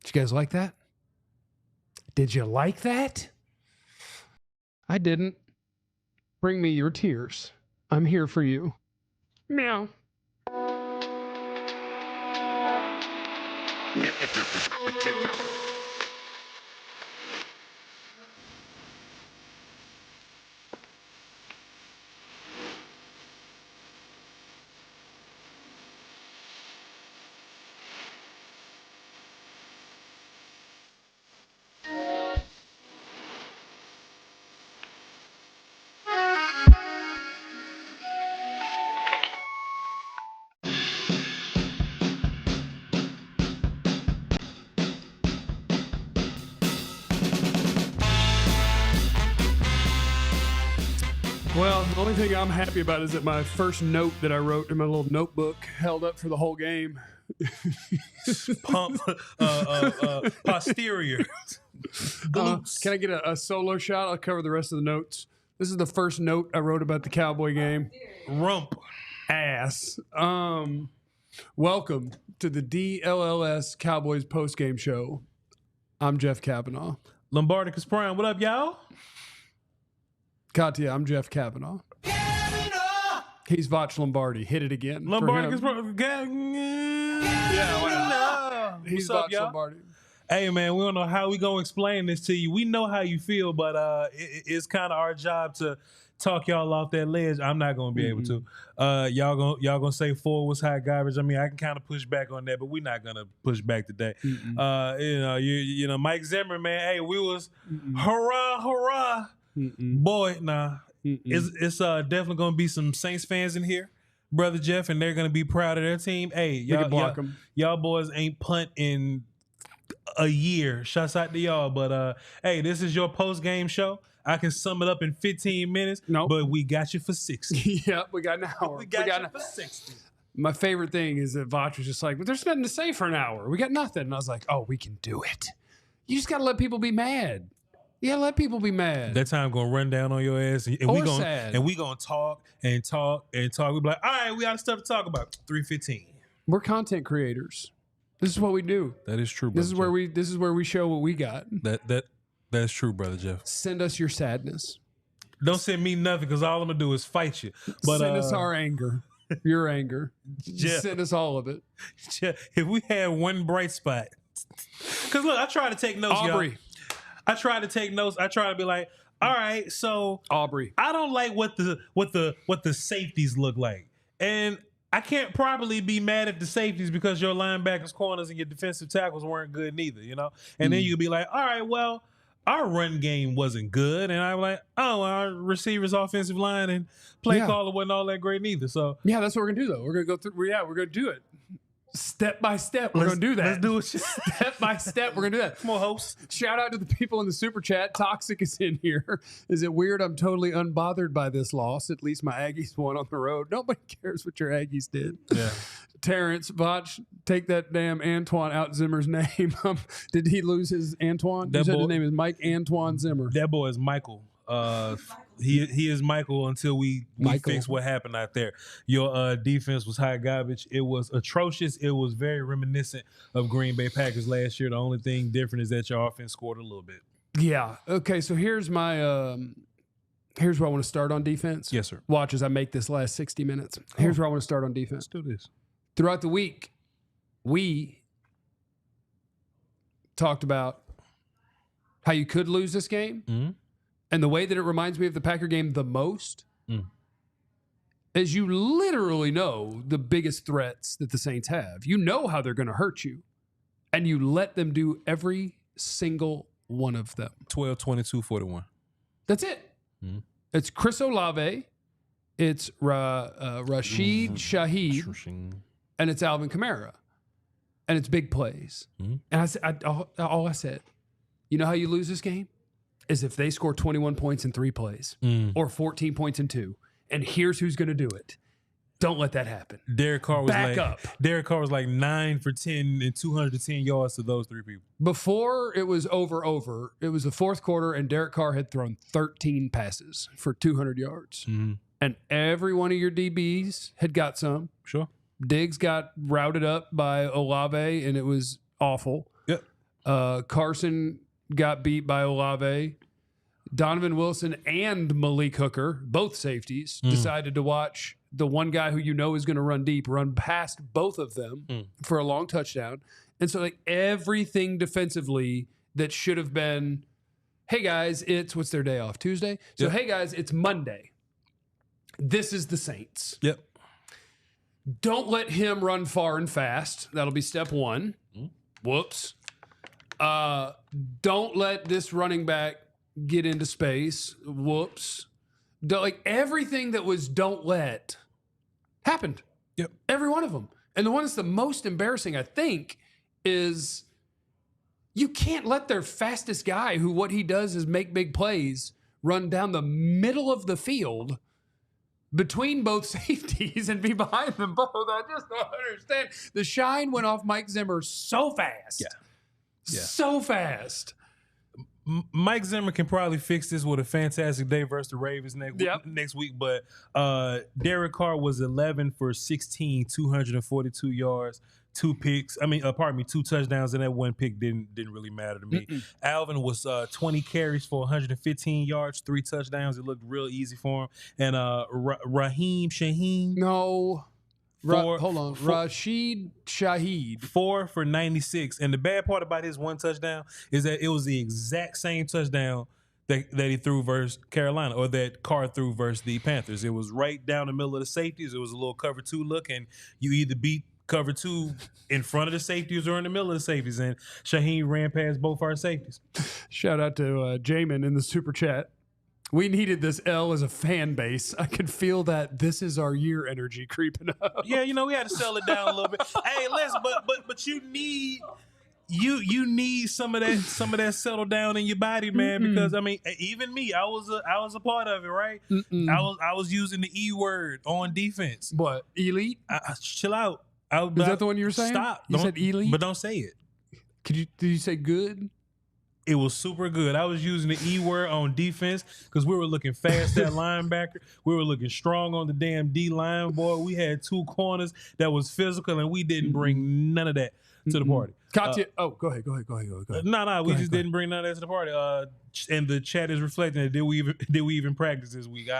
Did you guys like that? Did you like that? I didn't. Bring me your tears. I'm here for you. Meow. Well, the only thing I'm happy about is that my first note that I wrote in my little notebook held up for the whole game. Posterior. Can I get a solo shot? I'll cover the rest of the notes. This is the first note I wrote about the Cowboy game. Rump. Ass. Welcome to the DLLS Cowboys postgame show. I'm Jeff Kavanaugh. Lombardicus Prime. What up, y'all? Katya, I'm Jeff Kavanaugh. He's Vach Lombardi. Hit it again. Lombardicus Prime. Yeah, he's What's up, Vach y'all? Lombardi. Hey, man, we don't know how we gonna explain this to you. We know how you feel, but it's kind of our job to talk y'all off that ledge. I'm not gonna be able to. Y'all gonna say Ford was hot garbage. I mean, I can kind of push back on that, but we're not gonna push back today. You know, Mike Zimmer, man. Hey, we was hurrah. Boy, nah. It's definitely gonna be some Saints fans in here, brother Jeff, and they're gonna be proud of their team. Hey, y'all boys ain't punt in a year. Shouts out to y'all. But hey, this is your post game show. I can sum it up in 15 minutes. Nope. But we got you for 60. Yep, we got an hour. We got you for 60. My favorite thing is that Vach was just like, but there's nothing to say for an hour. We got nothing. And I was like, oh, we can do it. You just got to let people be mad. You got to let people be mad. That time going to run down on your ass. And or sad. And we going to talk and talk and talk. We be like, all right, we got stuff to talk about. 3:15. We're content creators. This is what we do. That is true, brother. This is where we show what we got. That's true, brother Jeff. Send us your sadness. Don't send me nothing because all I'm gonna do is fight you. But send us our anger, your anger. Jeff, send us all of it. Jeff, if we had one bright spot, because look, I try to take notes, Aubrey. y'all. I try to take notes. I try to be like, all right, so Aubrey, I don't like what the safeties look like, and I can't properly be mad at the safeties because your linebackers, corners, and your defensive tackles weren't good neither, you know? And then you'd be like, all right, well, our run game wasn't good. And I'm like, oh, our receivers, offensive line, and play caller wasn't all that great neither. So yeah, that's what we're going to do, though. We're going to go through. Yeah, we're going to do it. Step by step, we're going to do that. Let's do it. Step by step, we're going to do that. Come on, host. Shout out to the people in the super chat. Toxic is in here. Is it weird I'm totally unbothered by this loss? At least my Aggies won on the road. Nobody cares what your Aggies did. Yeah. Terrence, Vach, take that damn Antoine out Zimmer's name. Did he lose his Antoine? You said his name is Mike Antoine Zimmer. That boy is Michael. He is Michael until we fix what happened out there. Your defense was hot garbage. It was atrocious. It was very reminiscent of Green Bay Packers last year. The only thing different is that your offense scored a little bit. Yeah. Okay. So here's my here's where I want to start on defense. Yes, sir. Watch as I make this last 60 minutes. Here's where I want to start on defense. Let's do this. Throughout the week, we talked about how you could lose this game. Mm-hmm. And the way that it reminds me of the Packer game the most is you literally know the biggest threats that the Saints have. You know how they're going to hurt you. And you let them do every single one of them. 12, 22, 41. That's it. Mm-hmm. It's Chris Olave. It's Rashid Shaheed. And it's Alvin Kamara. And it's big plays. Mm-hmm. And all I said, you know how you lose this game? Is if they score 21 points in 3 plays or 14 points in 2. And here's who's going to do it. Don't let that happen. Derek Carr was Derek Carr was like 9 for 10 and 210 yards to those 3 people. Before it was over, it was the fourth quarter, and Derek Carr had thrown 13 passes for 200 yards. Mm-hmm. And every one of your DBs had got some. Sure. Diggs got routed up by Olave, and it was awful. Yep. Carson got beat by Olave. Donovan Wilson and Malik Hooker, both safeties, decided to watch the one guy who you know is going to run deep, run past both of them for a long touchdown. And so, like, everything defensively that should have been, hey, guys, what's their day off? Tuesday? So, hey, guys, it's Monday. This is the Saints. Yep. Don't let him run far and fast. That'll be step one. Whoops. Don't let this running back get into space. Whoops. Like, everything that was don't let happened. Yep. Every one of them. And the one that's the most embarrassing, I think, is you can't let their fastest guy, who what he does is make big plays, run down the middle of the field between both safeties and be behind them both. I just don't understand. The shine went off Mike Zimmer so fast. Yeah. So fast. Mike Zimmer can probably fix this with a fantastic day versus the Ravens next week. But Derek Carr was 11 for 16, 242 yards, 2 picks. I mean, 2 touchdowns, and that one pick didn't really matter to me. Alvin was 20 carries for 115 yards, 3 touchdowns. It looked real easy for him. And Raheem Shaheen. No. Rashid Shaheed. 4 for 96. And the bad part about his one touchdown is that it was the exact same touchdown that he threw versus Carolina, or that Carr threw versus the Panthers. It was right down the middle of the safeties. It was a little cover 2 look, and you either beat cover 2 in front of the safeties or in the middle of the safeties. And Shaheen ran past both our safeties. Shout out to Jamin in the super chat. We needed this L as a fan base. I could feel that this is our year energy creeping up. Yeah, we had to sell it down a little bit. Hey, listen, but you need some of that settle down in your body, man. Because I mean, even me, I was a part of it, right? I was using the E word on defense. What, elite? Chill out. Is that the one you were saying? Stop. You said elite, but don't say it. Did you say good? It was super good. I was using the E word on defense because we were looking fast at linebacker. We were looking strong on the damn D line, boy. We had 2 corners that was physical, and we didn't bring none of that to the party. Katya, go ahead. No, we just didn't bring none of that to the party. And the chat is reflecting that did we even practice this week?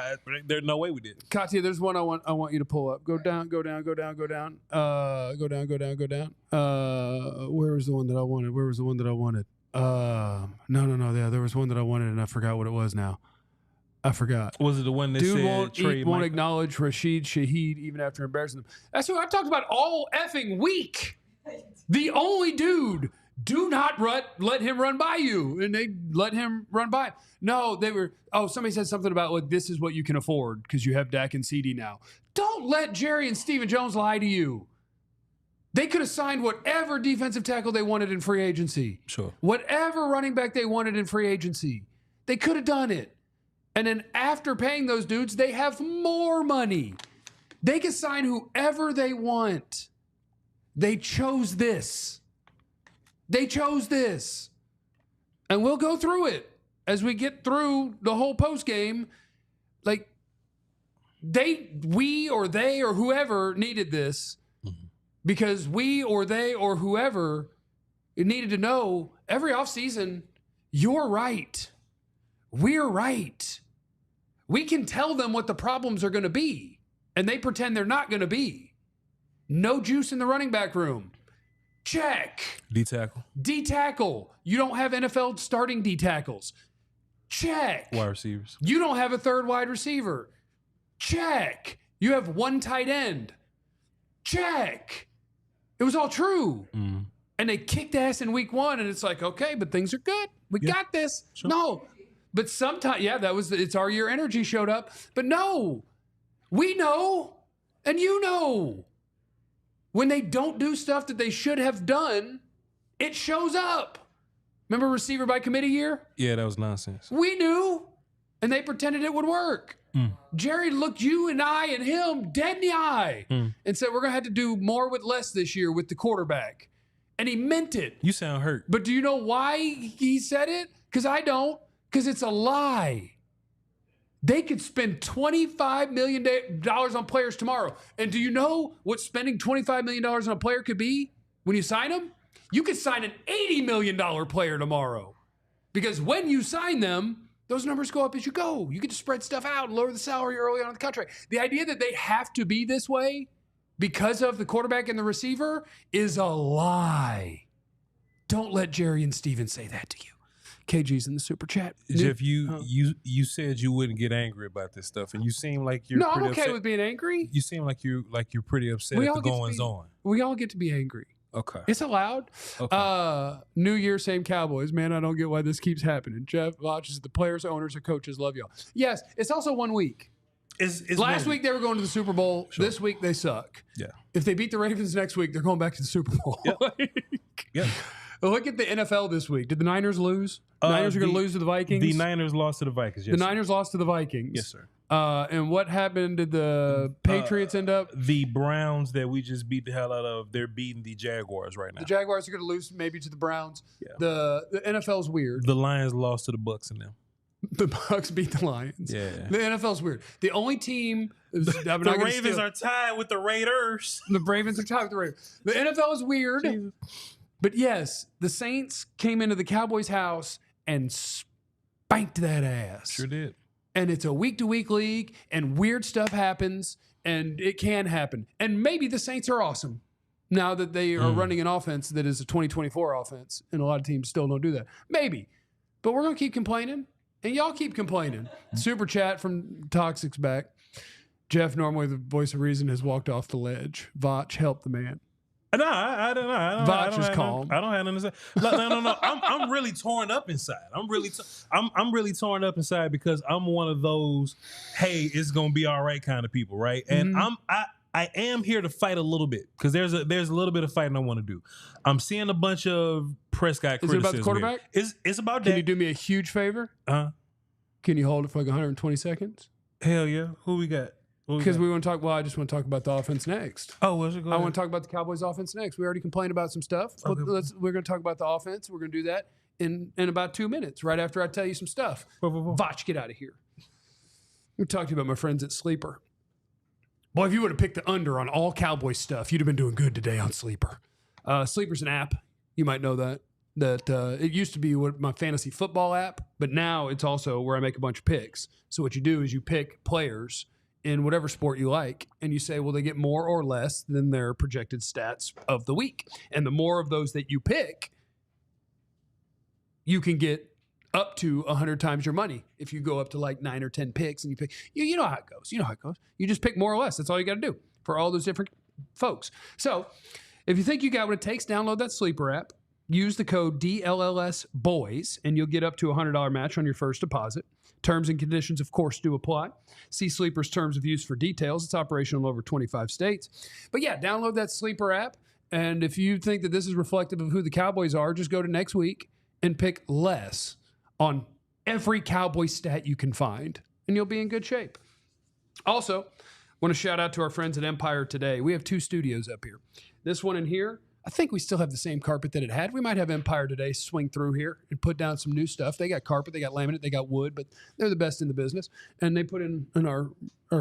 There's no way we did. Katya, there's one I want you to pull up. Go down. Go down. Where was the one that I wanted? No. Yeah, there was one that I wanted and I forgot what it was now. I forgot. Was it the one that said won't acknowledge Rashid Shaheed even after embarrassing them? That's what I talked about all effing week. The only dude, do not let him run by you. And they let him run by. No, somebody said something about, like, this is what you can afford because you have Dak and CD now. Don't let Jerry and Stephen Jones lie to you. They could have signed whatever defensive tackle they wanted in free agency. Sure. Whatever running back they wanted in free agency. They could have done it. And then after paying those dudes, they have more money. They can sign whoever they want. They chose this. And we'll go through it as we get through the whole post game. Like, we or they or whoever needed this. Because we or they or whoever needed to know every offseason, you're right. We're right. We can tell them what the problems are going to be, and they pretend they're not going to be. No juice in the running back room. Check. D-tackle. You don't have NFL starting D-tackles. Check. Wide receivers. You don't have a third wide receiver. Check. You have 1 tight end. Check. It was all true. And they kicked ass in week 1, and it's like, okay, but things are good. We got this. Sure. No. But sometimes, it's our year energy showed up. But no, we know, and you know. When they don't do stuff that they should have done, it shows up. Remember receiver by committee year? Yeah, that was nonsense. We knew, and they pretended it would work. Jerry looked you and I and him dead in the eye and said, we're going to have to do more with less this year with the quarterback. And he meant it. You sound hurt. But do you know why he said it? Because I don't. Because it's a lie. They could spend $25 million on players tomorrow. And do you know what spending $25 million on a player could be when you sign him? You could sign an $80 million player tomorrow because when you sign them, those numbers go up as you go. You get to spread stuff out and lower the salary early on in the contract. The idea that they have to be this way because of the quarterback and the receiver is a lie. Don't let Jerry and Steven say that to you. KG's in the super chat. Jeff, you said you wouldn't get angry about this stuff, and you seem like you're No, pretty I'm okay upset. with being angry. You seem like you're pretty upset at the goings on. We all get to be angry. Okay. It's allowed. Okay. New Year, same Cowboys. Man, I don't get why this keeps happening. Jeff watches the players, owners, and coaches love y'all. Yes, it's also 1 week. Last week they were going to the Super Bowl. Sure. This week they suck. Yeah. If they beat the Ravens next week, they're going back to the Super Bowl. Yep. Yep. Look at the NFL this week. Did the Niners lose? Niners are going to lose to the Vikings? The Niners lost to the Vikings, yes. The Niners lost to the Vikings. Yes, sir. And what happened? Did the Patriots end up? The Browns that we just beat the hell out of, they're beating the Jaguars right now. The Jaguars are going to lose maybe to the Browns. Yeah. The NFL's weird. The Lions lost to the Bucks and them. The Bucks beat the Lions. Yeah. The NFL's weird. The only team... The Ravens are tied with the Raiders. The Ravens are tied with the Raiders. The NFL is weird. Jesus. But yes, the Saints came into the Cowboys' house and spanked that ass. Sure did. And it's a week-to-week league, and weird stuff happens, and it can happen. And maybe the Saints are awesome now that they are running an offense that is a 2024 offense, and a lot of teams still don't do that. Maybe. But we're going to keep complaining, and y'all keep complaining. Super chat from Toxic's back. Jeff, normally the voice of reason, has walked off the ledge. Vach, help the man. No, I don't know. Vach is calm. I don't have nothing to say. No. I'm really torn up inside. I'm really torn up inside because I'm one of those, hey, it's gonna be all right kind of people, right? And I am here to fight a little bit because there's a little bit of fighting I want to do. I'm seeing a bunch of Prescott criticism. Is it about the quarterback? It's about Can that. you do me a huge favor? Can you hold it for like 120 seconds? Hell yeah. Who we got? Because we want to talk. Well, I just want to talk about the offense next. Oh, what's it going? I want to talk about the Cowboys' offense next. We already complained about some stuff. Okay. We're going to talk about the offense. We're going to do that in about 2 minutes, right after I tell you some stuff. Vach, get out of here. Let me talk to you about my friends at Sleeper. Boy, if you would have picked the under on all Cowboys stuff, you'd have been doing good today on Sleeper. Sleeper's an app. You might know that. It used to be my fantasy football app, but now it's also where I make a bunch of picks. So what you do is you pick players in whatever sport you like, and you say, will they get more or less than their projected stats of the week? And the more of those that you pick, you can get up to 100 times your money. If you go up to like 9 or 10 picks and you pick, you know how it goes. You know how it goes. You just pick more or less. That's all you got to do for all those different folks. So if you think you got what it takes, download that Sleeper app. Use the code DLLS boys, and you'll get up to a $100 match on your first deposit. Terms and conditions, of course, do apply. See Sleeper's terms of use for details. It's operational in over 25 states. But yeah, download that Sleeper app. And if you think that this is reflective of who the Cowboys are, just go to next week and pick less on every Cowboy stat you can find, and you'll be in good shape. Also, want to shout out to our friends at Empire Today. We have 2 studios up here. This one in here, I think we still have the same carpet that it had. We might have Empire Today swing through here and put down some new stuff. They got carpet, they got laminate, they got wood, but they're the best in the business. And they put in our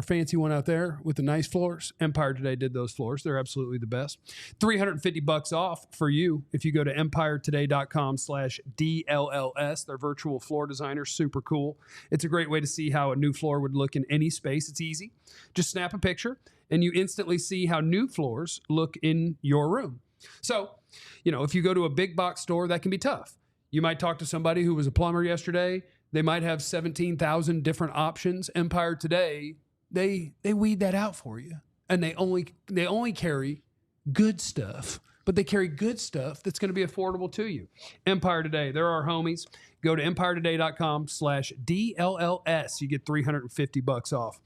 fancy one out there with the nice floors. Empire Today did those floors. They're absolutely the best. $350 off for you if you go to empiretoday.com/DLLS. Their virtual floor designer, super cool. It's a great way to see how a new floor would look in any space. It's easy. Just snap a picture and you instantly see how new floors look in your room. So, if you go to a big box store, that can be tough. You might talk to somebody who was a plumber yesterday. They might have 17,000 different options. Empire Today, they weed that out for you. And they only carry good stuff, but they carry good stuff that's going to be affordable to you. Empire Today, they're our homies. Go to empiretoday.com/DLLS. You get $350 off.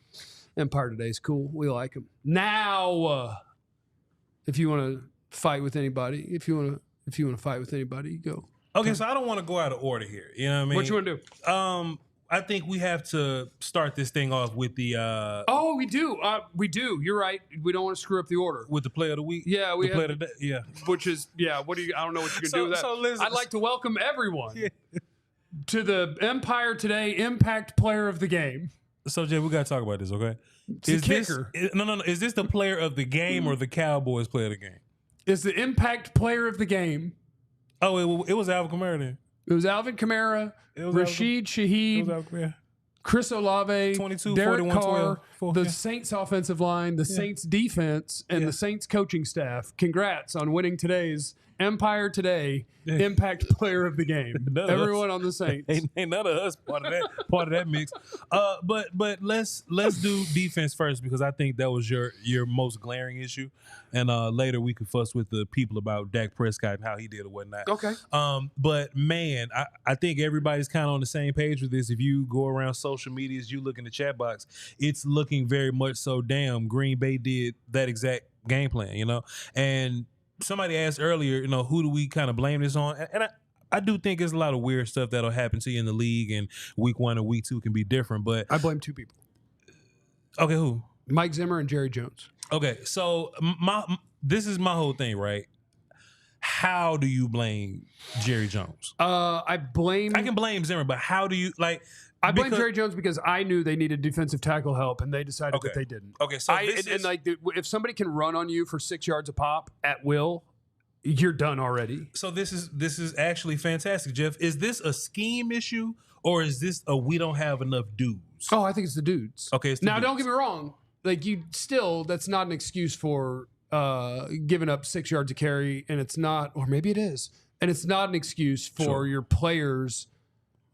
Empire Today's cool. We like them. Now, if you want to fight with anybody, if you want to fight with anybody, go. Okay, so I don't want to go out of order here. You know what I mean? What you want to do? I think we have to start this thing off with the. Oh, we do. We do. You're right. We don't want to screw up the order with the play of the week. Yeah, we play of the day. Yeah, which is What do you? I don't know what you can do with that. So listen, I'd like to welcome everyone to the Empire Today Impact Player of the Game. So Jay, we gotta talk about this, okay? Is kicker? No. Is this the player of the game or the Cowboys player of the game? Is the Impact Player of the Game Oh, it was Alvin Kamara then. It was Alvin Kamara, Rashid Shaheed, Chris Olave, 22, Derek 41, Carr, 12, the Saints offensive line, the Saints defense, and the Saints coaching staff. Congrats on winning today's Empire Today Impact Player of the Game. Everyone on the Saints. Ain't none of us part of that mix. But let's do defense first, because I think that was your most glaring issue, and later we could fuss with the people about Dak Prescott and how he did or whatnot. Okay. But man, I think everybody's kind of on the same page with this. If you go around social media, as you look in the chat box, it's looking very much so. Damn, Green Bay did that exact game plan, and. Somebody asked earlier, who do we kind of blame this on? And I do think there's a lot of weird stuff that'll happen to you in the league, and week 1 and week 2 can be different. But I blame 2 people. Okay, who? Mike Zimmer and Jerry Jones. Okay, so this is my whole thing, right? How do you blame Jerry Jones? I can blame Zimmer, but how do you I blame Jerry Jones because I knew they needed defensive tackle help, and they decided that they didn't. Okay, so if somebody can run on you for 6 yards a pop at will, you're done already. So this is actually fantastic, Jeff. Is this a scheme issue, or is this a we don't have enough dudes? Oh, I think it's the dudes. Okay, now don't get me wrong. That's not an excuse for giving up 6 yards a carry, and it's not, or maybe it is, and it's not an excuse for your players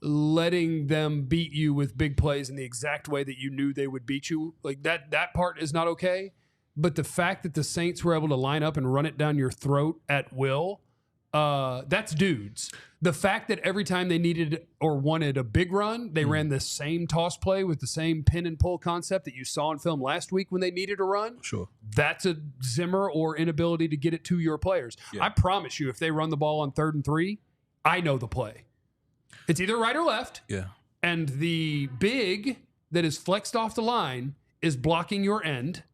letting them beat you with big plays in the exact way that you knew they would beat you. That part is not okay. But the fact that the Saints were able to line up and run it down your throat at will, that's dudes. The fact that every time they needed or wanted a big run, they ran the same toss play with the same pin and pull concept that you saw in film last week when they needed a run. Sure. That's a Zimmer or inability to get it to your players. Yeah. I promise you, if they run the ball on 3rd and 3, I know the play. It's either right or left. Yeah. And the big that is flexed off the line is blocking your end.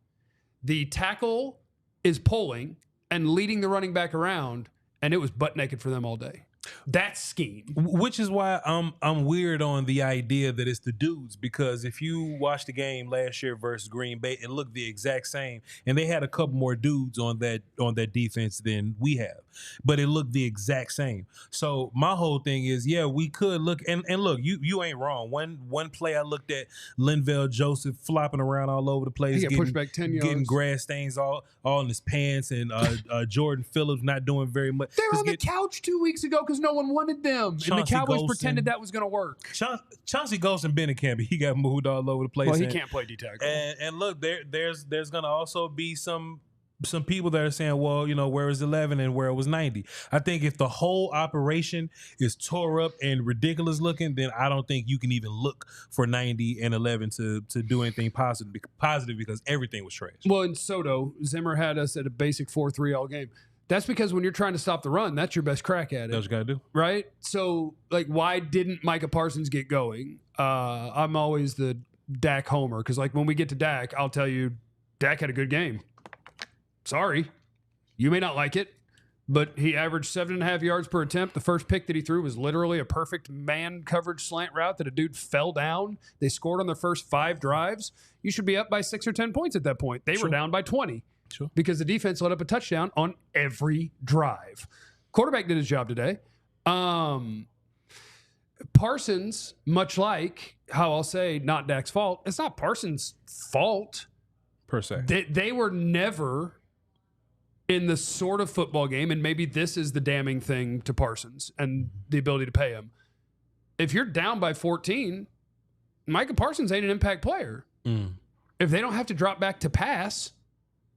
The tackle is pulling and leading the running back around, and it was butt naked for them all day. That's scheme. Which is why I'm weird on the idea that it's the dudes, because if you watch the game last year versus Green Bay, it looked the exact same, and they had a couple more dudes on that defense than we have, but it looked the exact same. So my whole thing is, we could look and look. You ain't wrong. One play I looked at Linval Joseph flopping around all over the place, getting pushed back 10 yards, getting grass stains all in his pants, and Jordan Phillips not doing very much. They were on the couch 2 weeks ago because no one wanted them. And the Cowboys pretended that was going to work. Chauncey Golston been in camp. He got moved all over the place. Well, he can't play D-tackle. And look, there's going to also be some people that are saying, well, where was 11 and where it was 90. I think if the whole operation is tore up and ridiculous looking, then I don't think you can even look for 90 and 11 to do anything positive because everything was trash. Well, in Soto, Zimmer had us at a basic 4-3 all game. That's because when you're trying to stop the run, that's your best crack at it. That's what you got to do. Right? So, why didn't Micah Parsons get going? I'm always the Dak homer because, when we get to Dak, I'll tell you, Dak had a good game. Sorry. You may not like it, but he averaged 7.5 yards per attempt. The first pick that he threw was literally a perfect man coverage slant route that a dude fell down. They scored on their first 5 drives. You should be up by 6 or 10 points at that point. They were down by 20. Sure. Because the defense let up a touchdown on every drive. Quarterback did his job today. Parsons, much like how I'll say not Dak's fault, it's not Parsons' fault. Per se. They were never in the sort of football game, and maybe this is the damning thing to Parsons and the ability to pay him. If you're down by 14, Micah Parsons ain't an impact player. If they don't have to drop back to pass,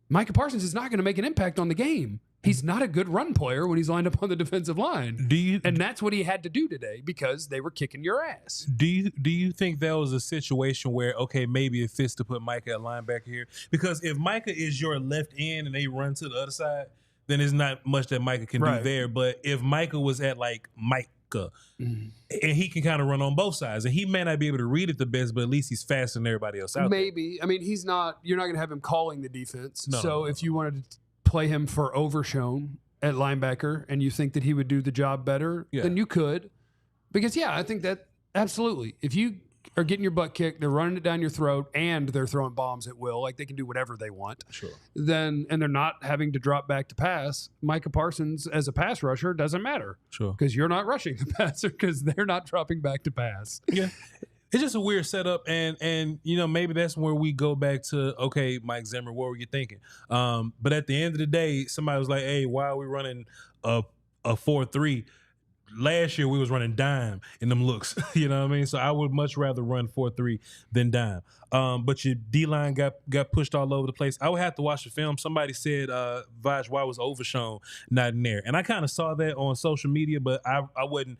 Micah Parsons is not going to make an impact on the game. He's not a good run player when he's lined up on the defensive line. And that's what he had to do today because they were kicking your ass. Do you think that was a situation where, okay, maybe it fits to put Micah at linebacker here? Because if Micah is your left end and they run to the other side, then there's not much that Micah can do there. But if Micah was at Micah, and he can kind of run on both sides, and he may not be able to read it the best, but at least he's faster than everybody else out there. Maybe. I mean, you're not going to have him calling the defense. No. If you wanted to play him for Overshown at linebacker and you think that he would do the job better, then you could. Because, I think that absolutely. If you are getting your butt kicked, they're running it down your throat, and they're throwing bombs at will, like they can do whatever they want. Sure. And they're not having to drop back to pass. Micah Parsons as a pass rusher doesn't matter. Sure. Because you're not rushing the passer because they're not dropping back to pass. Yeah. It's just a weird setup, and maybe that's where we go back to, okay, Mike Zimmer, what were you thinking? But at the end of the day, somebody was like, hey, why are we running a 4-3? Last year we was running dime in them looks, you know what I mean? So I would much rather run 4-3 than dime. But your D-line got pushed all over the place. I would have to watch the film. Somebody said, Vaj, why was Overshown not in there? And I kind of saw that on social media, but I wouldn't.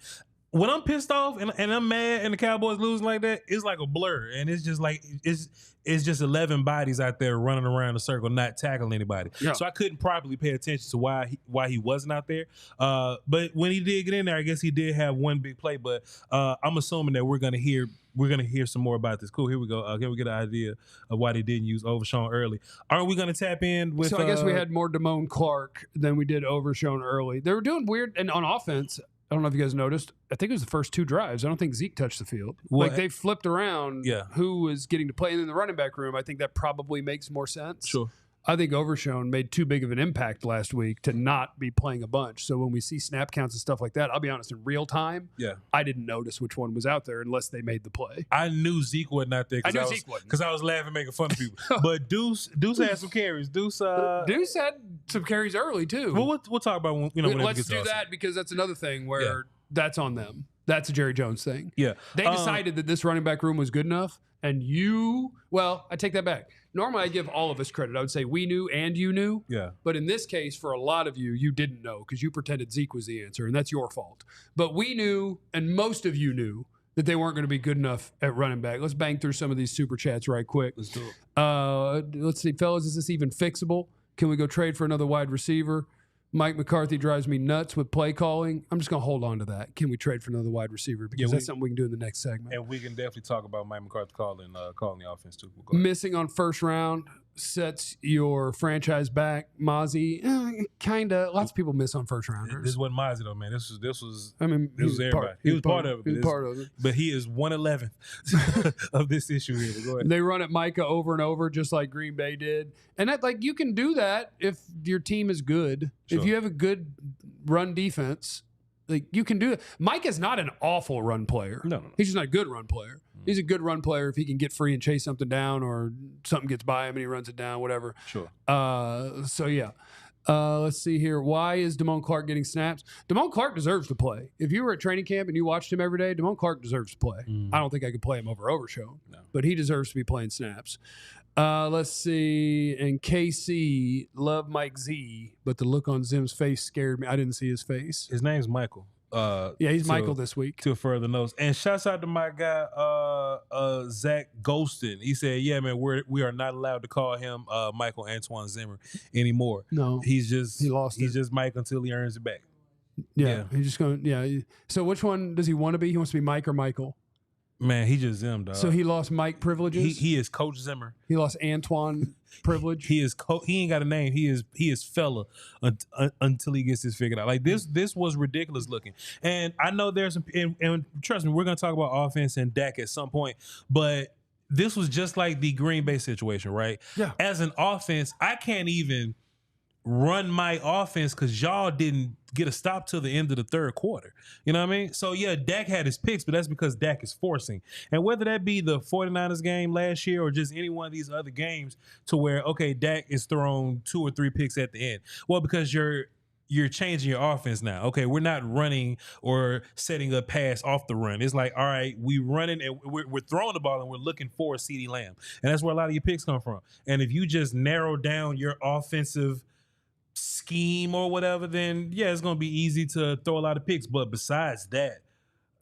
When I'm pissed off and I'm mad and the Cowboys lose like that, it's like a blur. And it's just like, it's just 11 bodies out there running around the circle, not tackling anybody. Yeah. So I couldn't properly pay attention to why he wasn't out there. But when he did get in there, I guess he did have one big play. But I'm assuming that we're gonna hear some more about this. Cool, here we go. Can we get an idea of why they didn't use Overshown early? Aren't we gonna tap in with? So I guess we had more Damone Clark than we did Overshown early. They were doing weird, and on offense, I don't know if you guys noticed. I think it was the first 2 drives. I don't think Zeke touched the field. Like they flipped around who was getting to play. And in the running back room, I think that probably makes more sense. Sure. I think Overshown made too big of an impact last week to not be playing a bunch. So when we see snap counts and stuff like that, I'll be honest, in real time, I didn't notice which one was out there unless they made the play. I knew Zeke wasn't out there because I was laughing, making fun of people. But Deuce had some carries. Deuce had some carries early too. Well, we'll talk about let's do that because that's another thing where that's on them. That's a Jerry Jones thing. Yeah. They decided that this running back room was good enough, and I take that back. Normally, I give all of us credit. I would say we knew and you knew. Yeah. But in this case, for a lot of you, you didn't know because you pretended Zeke was the answer, and that's your fault. But we knew, and most of you knew, that they weren't going to be good enough at running back. Let's bang through some of these super chats right quick. Let's do it. Let's see, fellas, is this even fixable? Can we go trade for another wide receiver? Mike McCarthy drives me nuts with play calling. I'm just going to hold on to that. Can we trade for another wide receiver? Because that's something we can do in the next segment. And we can definitely talk about Mike McCarthy calling the offense too. Missing on first round sets your franchise back. Mozzie, kind of. Lots of people miss on first rounders. This wasn't Mozzie though, man. This was. I mean, this was everybody. He was part of it. He was part of it. But he is 1/11 of this issue here. But go ahead. They run at Micah over and over, just like Green Bay did, and you can do that if your team is good. Sure. If you have a good run defense, you can do it. Mike is not an awful run player. No. He's just not a good run player. He's a good run player if he can get free and chase something down or something gets by him and he runs it down, whatever. Sure. Let's see here. Why is Damone Clark getting snaps? Damone Clark deserves to play. If you were at training camp and you watched him every day, Damone Clark deserves to play. I don't think I could play him over Overshown, but he deserves to be playing snaps. Let's see. And KC, love Mike Z, but the look on Zim's face scared me. I didn't see his face. His name's Michael. He's Michael this week. To further notes. And shouts out to my guy, Zach Golston. He said, yeah, man, we are not allowed to call him Michael Antoine Zimmer anymore. No. He's just Mike until he earns it back. Yeah. He's just going to, So which one does he want to be? He wants to be Mike or Michael? Man, he just Zim, dog. So he lost Mike privileges? He is Coach Zimmer. He lost Antoine privilege? He ain't got a name. He is fella until he gets this figured out. Like this was ridiculous looking. And I know there's some, and trust me, we're going to talk about offense and Dak at some point, but this was just like the Green Bay situation, right? Yeah. As an offense, I can't even run my offense because y'all didn't get a stop till the end of the third quarter. You know what I mean? So, yeah, Dak had his picks, but that's because Dak is forcing. And whether that be the 49ers game last year or just any one of these other games to where, okay, Dak is throwing 2 or 3 picks at the end. Well, because you're changing your offense now. Okay, we're not running or setting a pass off the run. It's like, all right, we running and we're throwing the ball and we're looking for a CeeDee Lamb. And that's where a lot of your picks come from. And if you just narrow down your offensive scheme or whatever, then yeah, it's going to be easy to throw a lot of picks. But besides that,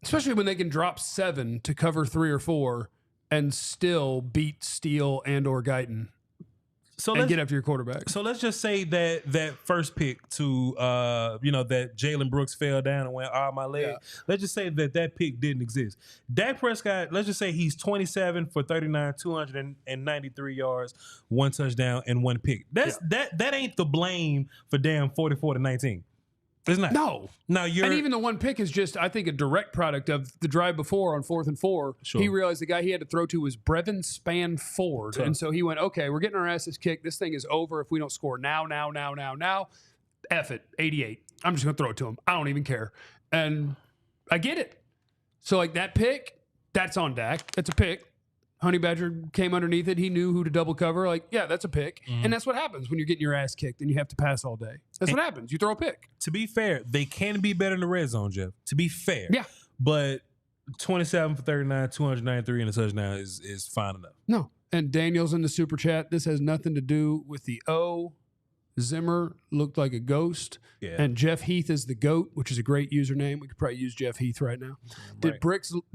especially when they can drop 7 to cover 3 or 4 and still beat Steele and or Guyton and get after your quarterback. So let's just say that first pick to that Jalen Brooks fell down and went, my leg. Yeah. Let's just say that pick didn't exist. Dak Prescott, let's just say he's 27 for 39, 293 yards, 1 touchdown and 1 pick. That ain't the blame for damn 44-19. It's not. No. Now And even the one pick is just, I think, a direct product of the drive before on 4th and 4. Sure. He realized the guy he had to throw to was Brevin Spanford. Tough. And so he went, okay, we're getting our asses kicked. This thing is over if we don't score now. F it, 88. I'm just going to throw it to him. I don't even care. And I get it. So, like, that pick, that's on Dak. That's a pick. Honey Badger came underneath it. He knew who to double cover. Like, yeah, that's a pick. And that's what happens when you're getting your ass kicked and you have to pass all day. That's what happens. You throw a pick. To be fair, they can be better in the red zone, Jeff. To be fair. Yeah. But 27 for 39, 293 and a touchdown is fine enough. No. And Daniel's in the super chat. This has nothing to do with the O. Zimmer looked like a ghost. Yeah. And Jeff Heath is the GOAT, which is a great username. We could probably use Jeff Heath right now. Right.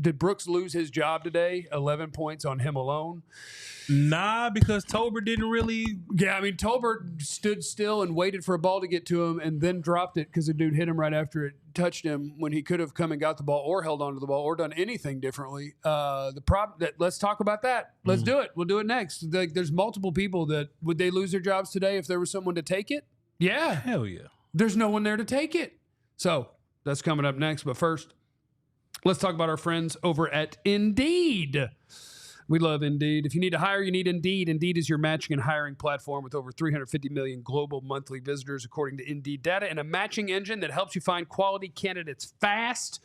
Did Brooks lose his job today? 11 points on him alone. Nah, because Tolbert didn't really. Yeah, I mean, Tolbert stood still and waited for a ball to get to him and then dropped it because the dude hit him right after it touched him when he could have come and got the ball or held onto the ball or done anything differently. Let's talk about that. Let's do it. We'll do it next. Like, there's multiple people that would they lose their jobs today if there was someone to take it? Yeah. Hell yeah. There's no one there to take it. So that's coming up next. But first, let's talk about our friends over at Indeed. We love Indeed. If you need to hire, you need Indeed. Indeed is your matching and hiring platform with over 350 million global monthly visitors, according to Indeed data, and a matching engine that helps you find quality candidates fast.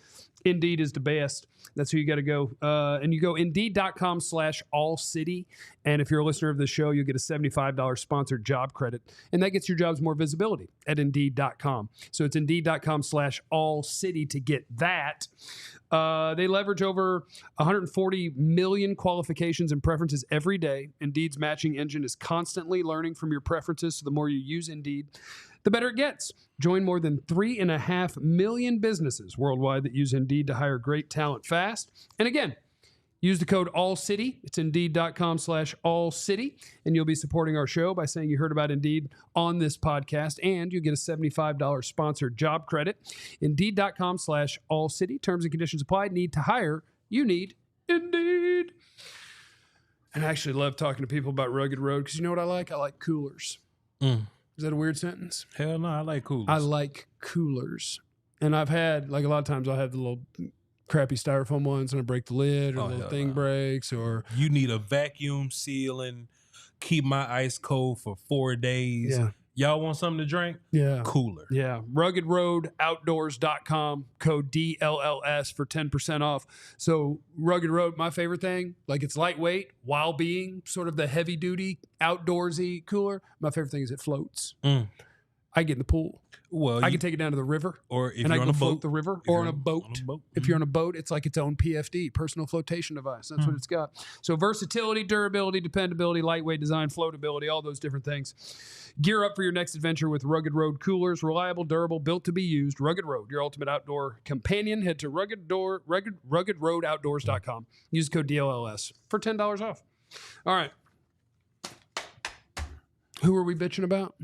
Indeed is the best. That's who you got to go. And you go Indeed.com/AllCity. And if you're a listener of the show, you'll get a $75 sponsored job credit. And that gets your jobs more visibility at Indeed.com. So it's Indeed.com/AllCity to get that. They leverage over 140 million qualifications and preferences every day. Indeed's matching engine is constantly learning from your preferences. So the more you use Indeed, the better it gets. Join more than 3.5 million businesses worldwide that use Indeed to hire great talent fast. And again, use the code ALLCITY. It's Indeed.com/AllCity. And you'll be supporting our show by saying you heard about Indeed on this podcast. And you get a $75 sponsored job credit. Indeed.com/AllCity. Terms and conditions apply. Need to hire. You need Indeed. And I actually love talking to people about Rugged Road because you know what I like? I like coolers. Is that a weird sentence? Hell no, I like coolers. I like coolers. And I've had, like, a lot of times I'll have the little crappy styrofoam ones and I break the lid or the little thing breaks or... You need a vacuum sealing, keep my ice cold for 4 days. Yeah. Y'all want something to drink? Yeah. Cooler. Yeah. RuggedRoadOutdoors.com, code DLLS for 10% off. So Rugged Road, my favorite thing, like it's lightweight while being sort of the heavy duty, outdoorsy cooler. My favorite thing is it floats. I get in the pool. Well, I can take it down to the river, or if and you're I on a can float boat, the river, or on a boat. If you're on a boat, it's like its own PFD, personal flotation device. That's what it's got. So versatility, durability, dependability, lightweight design, floatability, all those different things. Gear up for your next adventure with Rugged Road coolers, reliable, durable, built to be used. Rugged Road, your ultimate outdoor companion. Head to RuggedRoadOutdoors.com. Use code DLLS for $10 off. All right. Who are we bitching about?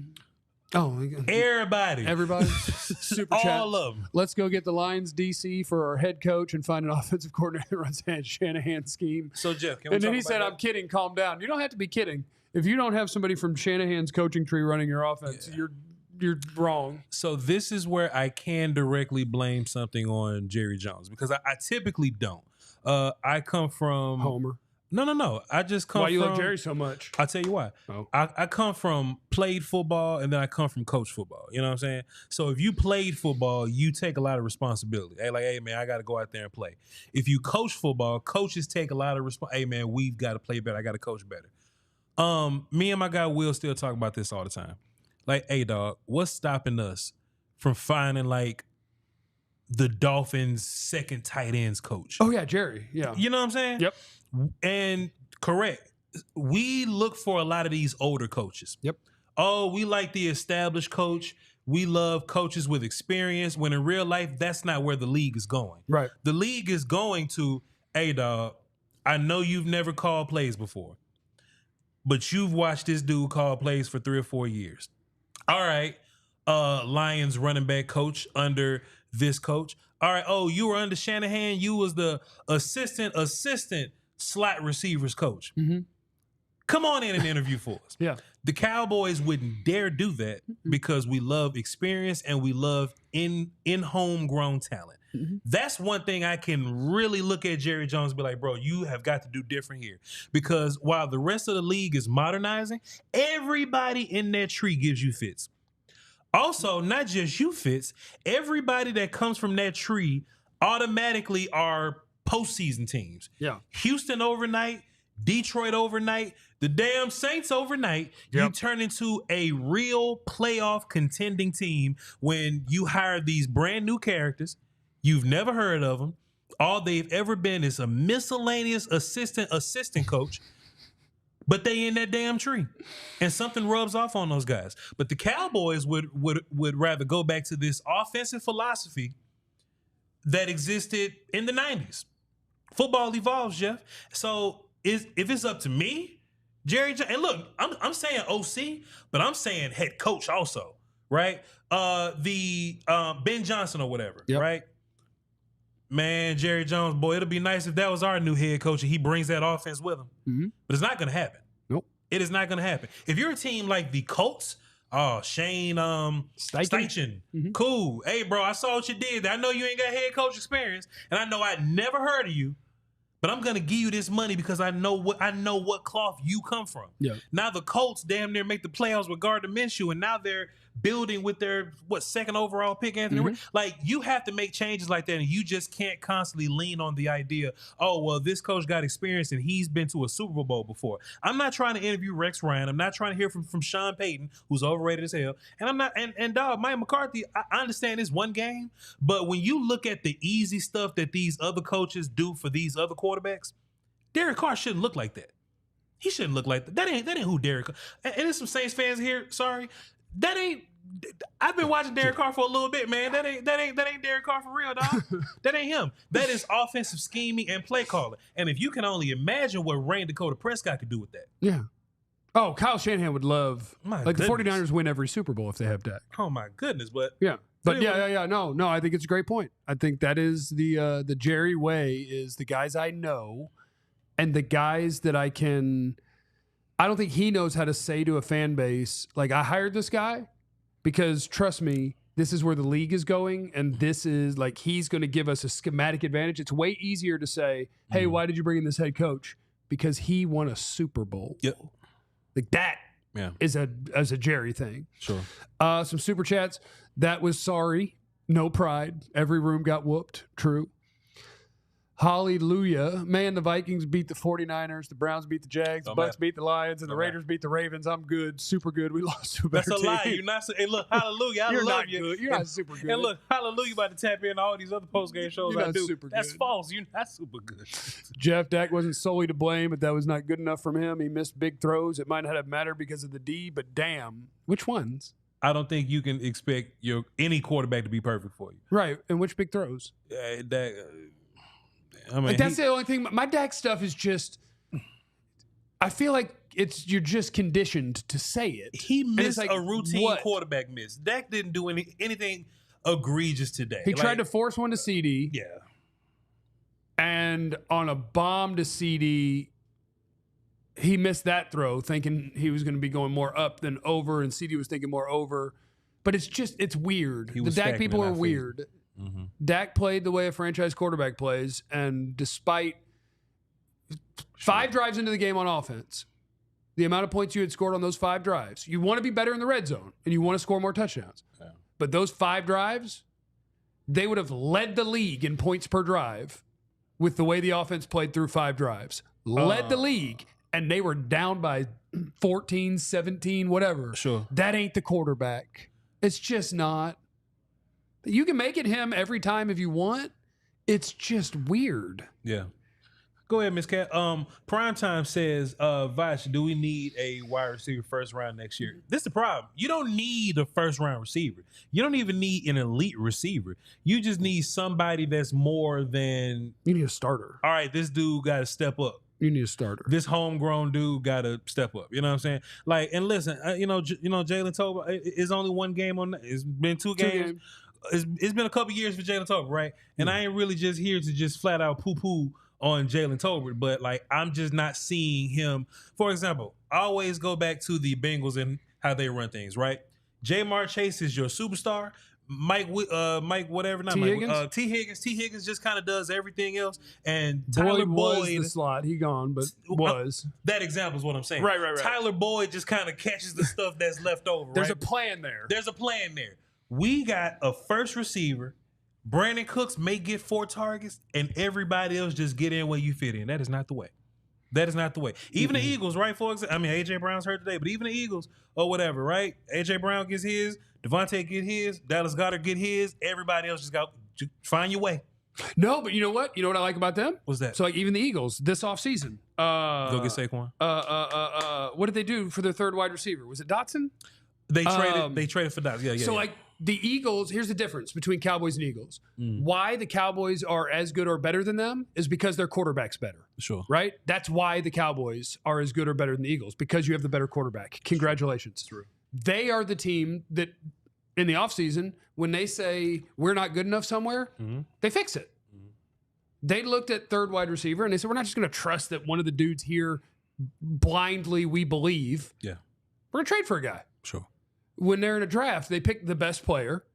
Oh, everybody. Super chat. All of them. Let's go get the Lions DC for our head coach and find an offensive coordinator that runs Shanahan's scheme. So, Jeff, can we and then talk he about said, that? I'm kidding. Calm down. You don't have to be kidding. If you don't have somebody from Shanahan's coaching tree running your offense, you're wrong. So this is where I can directly blame something on Jerry Jones because I typically don't. I come from... Homer. No. I just come from... Why you love Jerry so much? I'll tell you why. Oh. I come from played football and then I come from coach football. You know what I'm saying? So if you played football, you take a lot of responsibility. Hey, man, I got to go out there and play. If you coach football, coaches take a lot of responsibility. Hey, man, we've got to play better. I got to coach better. Me and my guy Will still talk about this all the time. Like, hey, dog, what's stopping us from finding, like, the Dolphins' second tight ends coach? Oh, yeah, Jerry. Yeah. You know what I'm saying? Yep. And correct. We look for a lot of these older coaches. Yep. Oh, we like the established coach. We love coaches with experience, when in real life, that's not where the league is going. Right. The league is going to, hey, dog, I know you've never called plays before, but you've watched this dude call plays for 3 or 4 years. All right, Lions running back coach under this coach. All right, oh, you were under Shanahan. You was the assistant slot receivers coach. Come on in and interview for us. Yeah. The Cowboys wouldn't dare do that because we love experience and we love in homegrown talent. Mm-hmm. That's one thing I can really look at Jerry Jones and be like, bro, you have got to do different here. Because while the rest of the league is modernizing, everybody in that tree gives you fits. Also, not just you fits, everybody that comes from that tree automatically are postseason teams. Yeah. Houston overnight, Detroit overnight, the damn Saints overnight. Yep. You turn into a real playoff contending team when you hire these brand new characters. You've never heard of them. All they've ever been is a miscellaneous assistant coach. But they in that damn tree, and something rubs off on those guys. But the Cowboys would rather go back to this offensive philosophy that existed in the 90s. Football evolves, Jeff. So if it's up to me, Jerry, and look, I'm saying OC, but I'm saying head coach also, right? Ben Johnson or whatever, yep. right? Man, Jerry Jones, boy, it'll be nice if that was our new head coach and he brings that offense with him. Mm-hmm. But it's not going to happen. Nope. It is not going to happen. If you're a team like the Colts, Shane Steichen, mm-hmm. cool. Hey, bro, I saw what you did. I know you ain't got head coach experience, and I know I never heard of you, but I'm going to give you this money because I know what cloth you come from. Yeah. Now the Colts damn near make the playoffs with Gardner Minshew, and now they're building with their second overall pick, Anthony. Mm-hmm. Like, you have to make changes like that, and you just can't constantly lean on the idea, oh, well, this coach got experience and he's been to a Super Bowl before. I'm not trying to interview Rex Ryan. I'm not trying to hear from Sean Payton, who's overrated as hell. And I'm not, and dog, Mike McCarthy, I understand it's one game, but when you look at the easy stuff that these other coaches do for these other quarterbacks, Derek Carr shouldn't look like that. He shouldn't look like that. That ain't who Derek Carr. And there's some Saints fans here, sorry. That ain't. I've been watching Derek Carr for a little bit, man. That ain't Derek Carr for real, dog. That ain't him. That is offensive scheming and play calling. And if you can only imagine what Rain Dakota Prescott could do with that. Yeah. Oh, Kyle Shanahan would love the 49ers win every Super Bowl if they have Dak. Oh my goodness, but yeah. But yeah. No, I think it's a great point. I think that is the Jerry way is the guys I know and the guys that I don't think he knows how to say to a fan base, like, I hired this guy because, trust me, this is where the league is going, and this is, like, he's going to give us a schematic advantage. It's way easier to say, hey, why did you bring in this head coach? Because he won a Super Bowl. Yep. Like, that is a Jerry thing. Sure. Some super chats. That was sorry. No pride. Every room got whooped. True. Hallelujah. Man, the Vikings beat the 49ers. The Browns beat the Jags. The Bucks beat the Lions. And the Raiders beat the Ravens. I'm good. Super good. We lost to a better team. That's a lie. You're not. Hey, look, hallelujah. I love you. Good. You're not super good. And look, hallelujah, about to tap in all these other post-game shows You're I not do. super That's good. false. You're not super good. Dak wasn't solely to blame, but that was not good enough from him. He missed big throws. It might not have mattered because of the D, but damn. Which ones? I don't think you can expect any quarterback to be perfect for you. Right. And which big throws? I mean, like, that's the only thing. My Dak stuff is just, I feel like you're just conditioned to say it. He missed like, a routine quarterback miss. Dak didn't do anything egregious today. He tried to force one to CD. Yeah. And on a bomb to CD, he missed that throw, thinking he was going to be going more up than over, and CD was thinking more over. But it's weird. The Dak people are weird. Mm-hmm. Dak played the way a franchise quarterback plays, and despite 5 drives into the game on offense, the amount of points you had scored on those 5 drives, you want to be better in the red zone, and you want to score more touchdowns. Yeah. But those 5 drives, they would have led the league in points per drive with the way the offense played through 5 drives. Led the league, and they were down by 14, 17, whatever. Sure. That ain't the quarterback. It's just not. You can make it him every time if you want. It's just weird. Yeah. Go ahead, Ms. Cat. Primetime says, Vash, do we need a wide receiver first round next year? This is the problem. You don't need a first round receiver. You don't even need an elite receiver. You just need somebody that's more than... You need a starter. All right, this dude got to step up. You need a starter. This homegrown dude got to step up. You know what I'm saying? Like, and listen, Jalen Tolbert, it's only one game on... It's been 2 games. It's been a couple years for Jalen Tolbert, right? And I ain't really just here to just flat out poo-poo on Jalen Tolbert, but like I'm just not seeing him. For example, I always go back to the Bengals and how they run things, right? Jamar Chase is your superstar. Mike, whatever, not T. Mike. Higgins? T. Higgins just kind of does everything else. And Tyler was Boyd, the slot. He gone, but was. That example is what I'm saying. Right. Tyler Boyd just kind of catches the stuff that's left over. There's right? a plan there. There's a plan there. We got a first receiver. Brandon Cooks may get 4 targets, and everybody else just get in where you fit in. That is not the way. That is not the way. Even the Eagles, right? For example, I mean, A.J. Brown's hurt today, but even the Eagles or whatever, right? A.J. Brown gets his, Devontae get his, Dallas Goedert get his. Everybody else just got find your way. No, but you know what? You know what I like about them? What's that? So like even the Eagles this offseason. Go get Saquon. What did they do for their third wide receiver? Was it Dotson? They traded for Dotson. Yeah. So like the Eagles, here's the difference between Cowboys and Eagles. Why the Cowboys are as good or better than them is because their quarterback's better. Sure. Right? That's why the Cowboys are as good or better than the Eagles, because you have the better quarterback. Congratulations. True. They are the team that in the offseason, when they say we're not good enough somewhere, they fix it. They looked at third wide receiver and they said, we're not just going to trust that one of the dudes here blindly we believe. Yeah. We're going to trade for a guy. Sure. When they're in a draft, they pick the best player.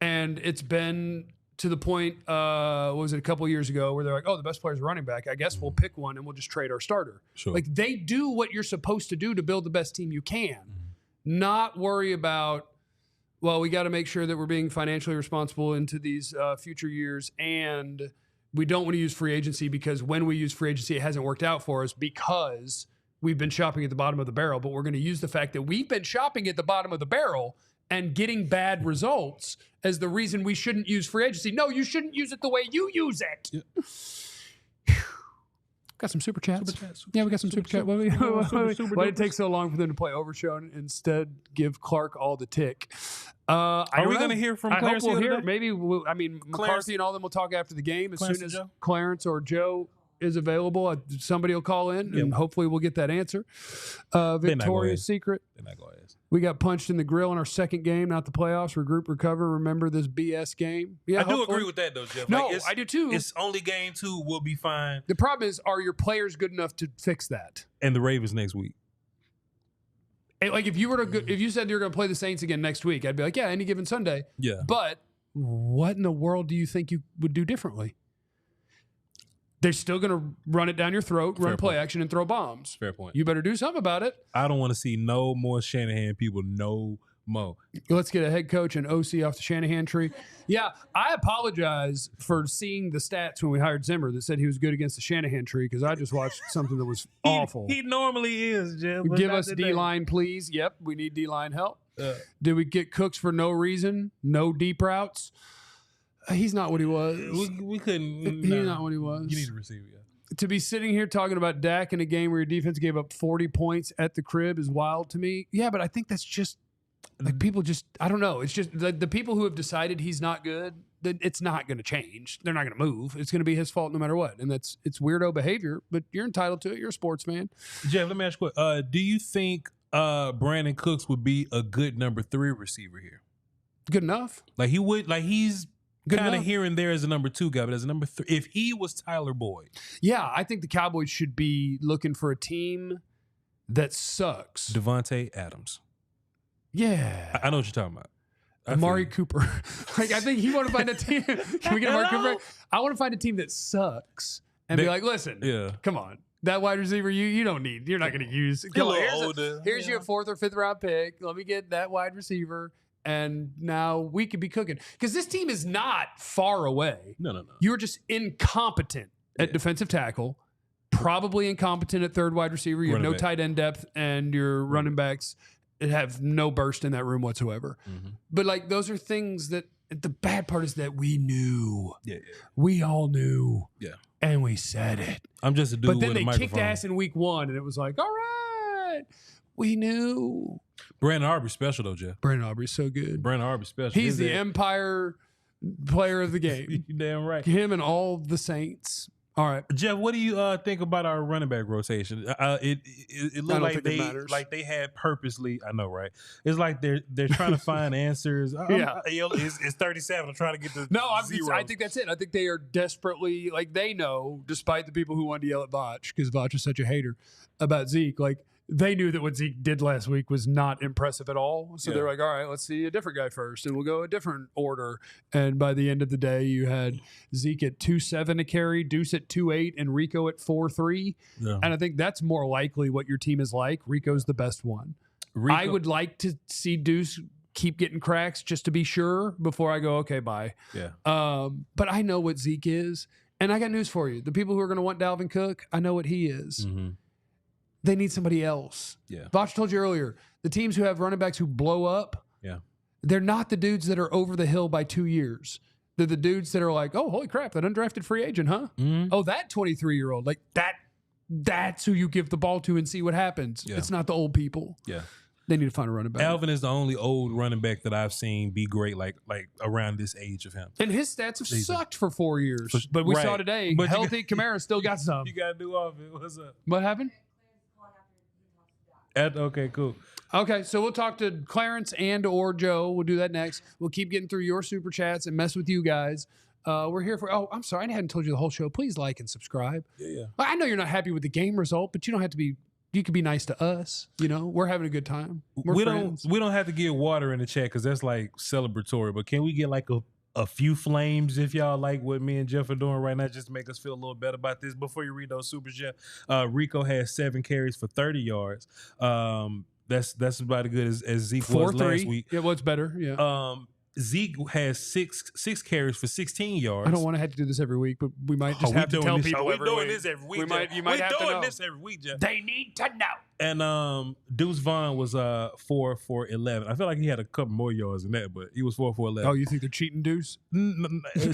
And it's been to the point, what was it, a couple of years ago, where they're like, oh, the best player's a running back. I guess we'll pick one and we'll just trade our starter. Sure. Like they do what you're supposed to do to build the best team you can. Not worry about, well, we got to make sure that we're being financially responsible into these future years. And we don't want to use free agency because when we use free agency, it hasn't worked out for us because we've been shopping at the bottom of the barrel. But we're going to use the fact that we've been shopping at the bottom of the barrel and getting bad results as the reason we shouldn't use free agency. No, you shouldn't use it the way you use it. Yeah. Got some super chats. Yeah, we got some super chats. Why did it take so long for them to play Overshown and instead give Clark all the tick? Are we going to hear from Clarence? I hope we'll hear. Maybe, McCarthy and all of them will talk after the game as soon as Clarence or Joe is available. Somebody will call in, and hopefully we'll get that answer. Victoria's Secret. They're not going to ask. We got punched in the grill in our second game, not the playoffs. Regroup, recover. Remember this BS game. Yeah, I do agree with that, though, Jeff. No, I do too. It's only game 2. We'll be fine. The problem is, are your players good enough to fix that? And the Ravens next week. And like if you said you're going to play the Saints again next week, I'd be like, yeah, any given Sunday. Yeah. But what in the world do you think you would do differently? They're still going to run it down your throat, run play action, and throw bombs. Fair point. You better do something about it. I don't want to see no more Shanahan people no more. Let's get a head coach and OC off the Shanahan tree. Yeah, I apologize for seeing the stats when we hired Zimmer that said he was good against the Shanahan tree because I just watched something that was awful. He normally is, Jim. Give us D-line, please. Yep, we need D-line help. Did we get Cooks for no reason? No deep routes? He's not what he was. We couldn't. He's not what he was. You need a receiver, yeah. To be sitting here talking about Dak in a game where your defense gave up 40 points at the crib is wild to me. Yeah, but I think that's just like people just, I don't know. It's just the people who have decided he's not good, it's not going to change. They're not going to move. It's going to be his fault no matter what. And it's weirdo behavior, but you're entitled to it. You're a sportsman. Jeff, let me ask you a question. Do you think Brandon Cooks would be a good number 3 receiver here? Good enough. Like he would, like he's kind of enough. here and there as a number 2 guy, but as a number 3, if he was Tyler Boyd. Yeah, I think the Cowboys should be looking for a team that sucks. Devontae Adams. Yeah. I know what you're talking about. Amari Cooper. Like, I think he want to find a team. Can we get Amari Cooper? I want to find a team that sucks and be like, listen, come on. That wide receiver you don't need. You're not going to use. Here's your 4th or 5th round pick. Let me get that wide receiver. And now we could be cooking. Because this team is not far away. No. You're just incompetent at defensive tackle, probably incompetent at third wide receiver. You have no tight end depth, and your running backs have no burst in that room whatsoever. Mm-hmm. But, like, those are things that the bad part is that we knew. Yeah. We all knew. Yeah. And we said it. I'm just a dude with a microphone. But then they kicked ass in week 1, and it was like, all right, we knew. Brandon Aubrey's special, though, Jeff. Brandon Aubrey's so good. Brandon Aubrey's special. He's the Empire player of the game. You're damn right. Him and all the Saints. All right. Jeff, what do you think about our running back rotation? It looked like they had purposely. I know, right? It's like they're trying to find answers. It's 37. I'm trying to get the zero. I think that's it. I think they are desperately they know, despite the people who wanted to yell at Vach because Vach is such a hater about Zeke. They knew that what Zeke did last week was not impressive at all. So they're like, all right, let's see a different guy first, and we'll go a different order. And by the end of the day, you had Zeke at 2.7 a carry, Deuce at 2.8, and Rico at 4.3. Yeah. And I think that's more likely what your team is like. Rico's the best one. I would like to see Deuce keep getting cracks just to be sure before I go, okay, bye. Yeah. But I know what Zeke is. And I got news for you. The people who are going to want Dalvin Cook, I know what he is. Mm-hmm. They need somebody else. Yeah. Vach told you earlier, the teams who have running backs who blow up, they're not the dudes that are over the hill by 2 years. They're the dudes that are like, oh, holy crap, that undrafted free agent, huh? Mm-hmm. Oh, that 23-year-old. That's who you give the ball to and see what happens. Yeah. It's not the old people. Yeah. They need to find a running back. Alvin is the only old running back that I've seen be great, like around this age of him. And his stats have sucked for 4 years. But we saw today, healthy Kamara still got some. You got to do off it. What's up? What happened? Okay, cool. Okay, so we'll talk to Clarence and or Joe. We'll do that next. We'll keep getting through your super chats and mess with you guys. We're here for. Oh, I'm sorry, I hadn't told you the whole show. Please like and subscribe. Yeah. I know you're not happy with the game result, but you don't have to be. You can be nice to us. We're having a good time. We don't have to get water in the chat because that's celebratory. But can we get a few flames if y'all like what me and Jeff are doing right now, just to make us feel a little better about this? Before you read those supers, Jeff, Rico has 7 carries for 30 yards. That's about as good as Zeke was last week. Yeah, well, it's better. Yeah. Zeke has six carries for 16 yards. I don't want to have to do this every week, but we might just have to tell people week. We're doing this every week. You might have to know. We're doing this every week, Jeff. They need to know. And Deuce Vaughn was 4 for 11. I feel like he had a couple more yards than that, but he was 4 for 11. Oh, you think they're cheating, Deuce?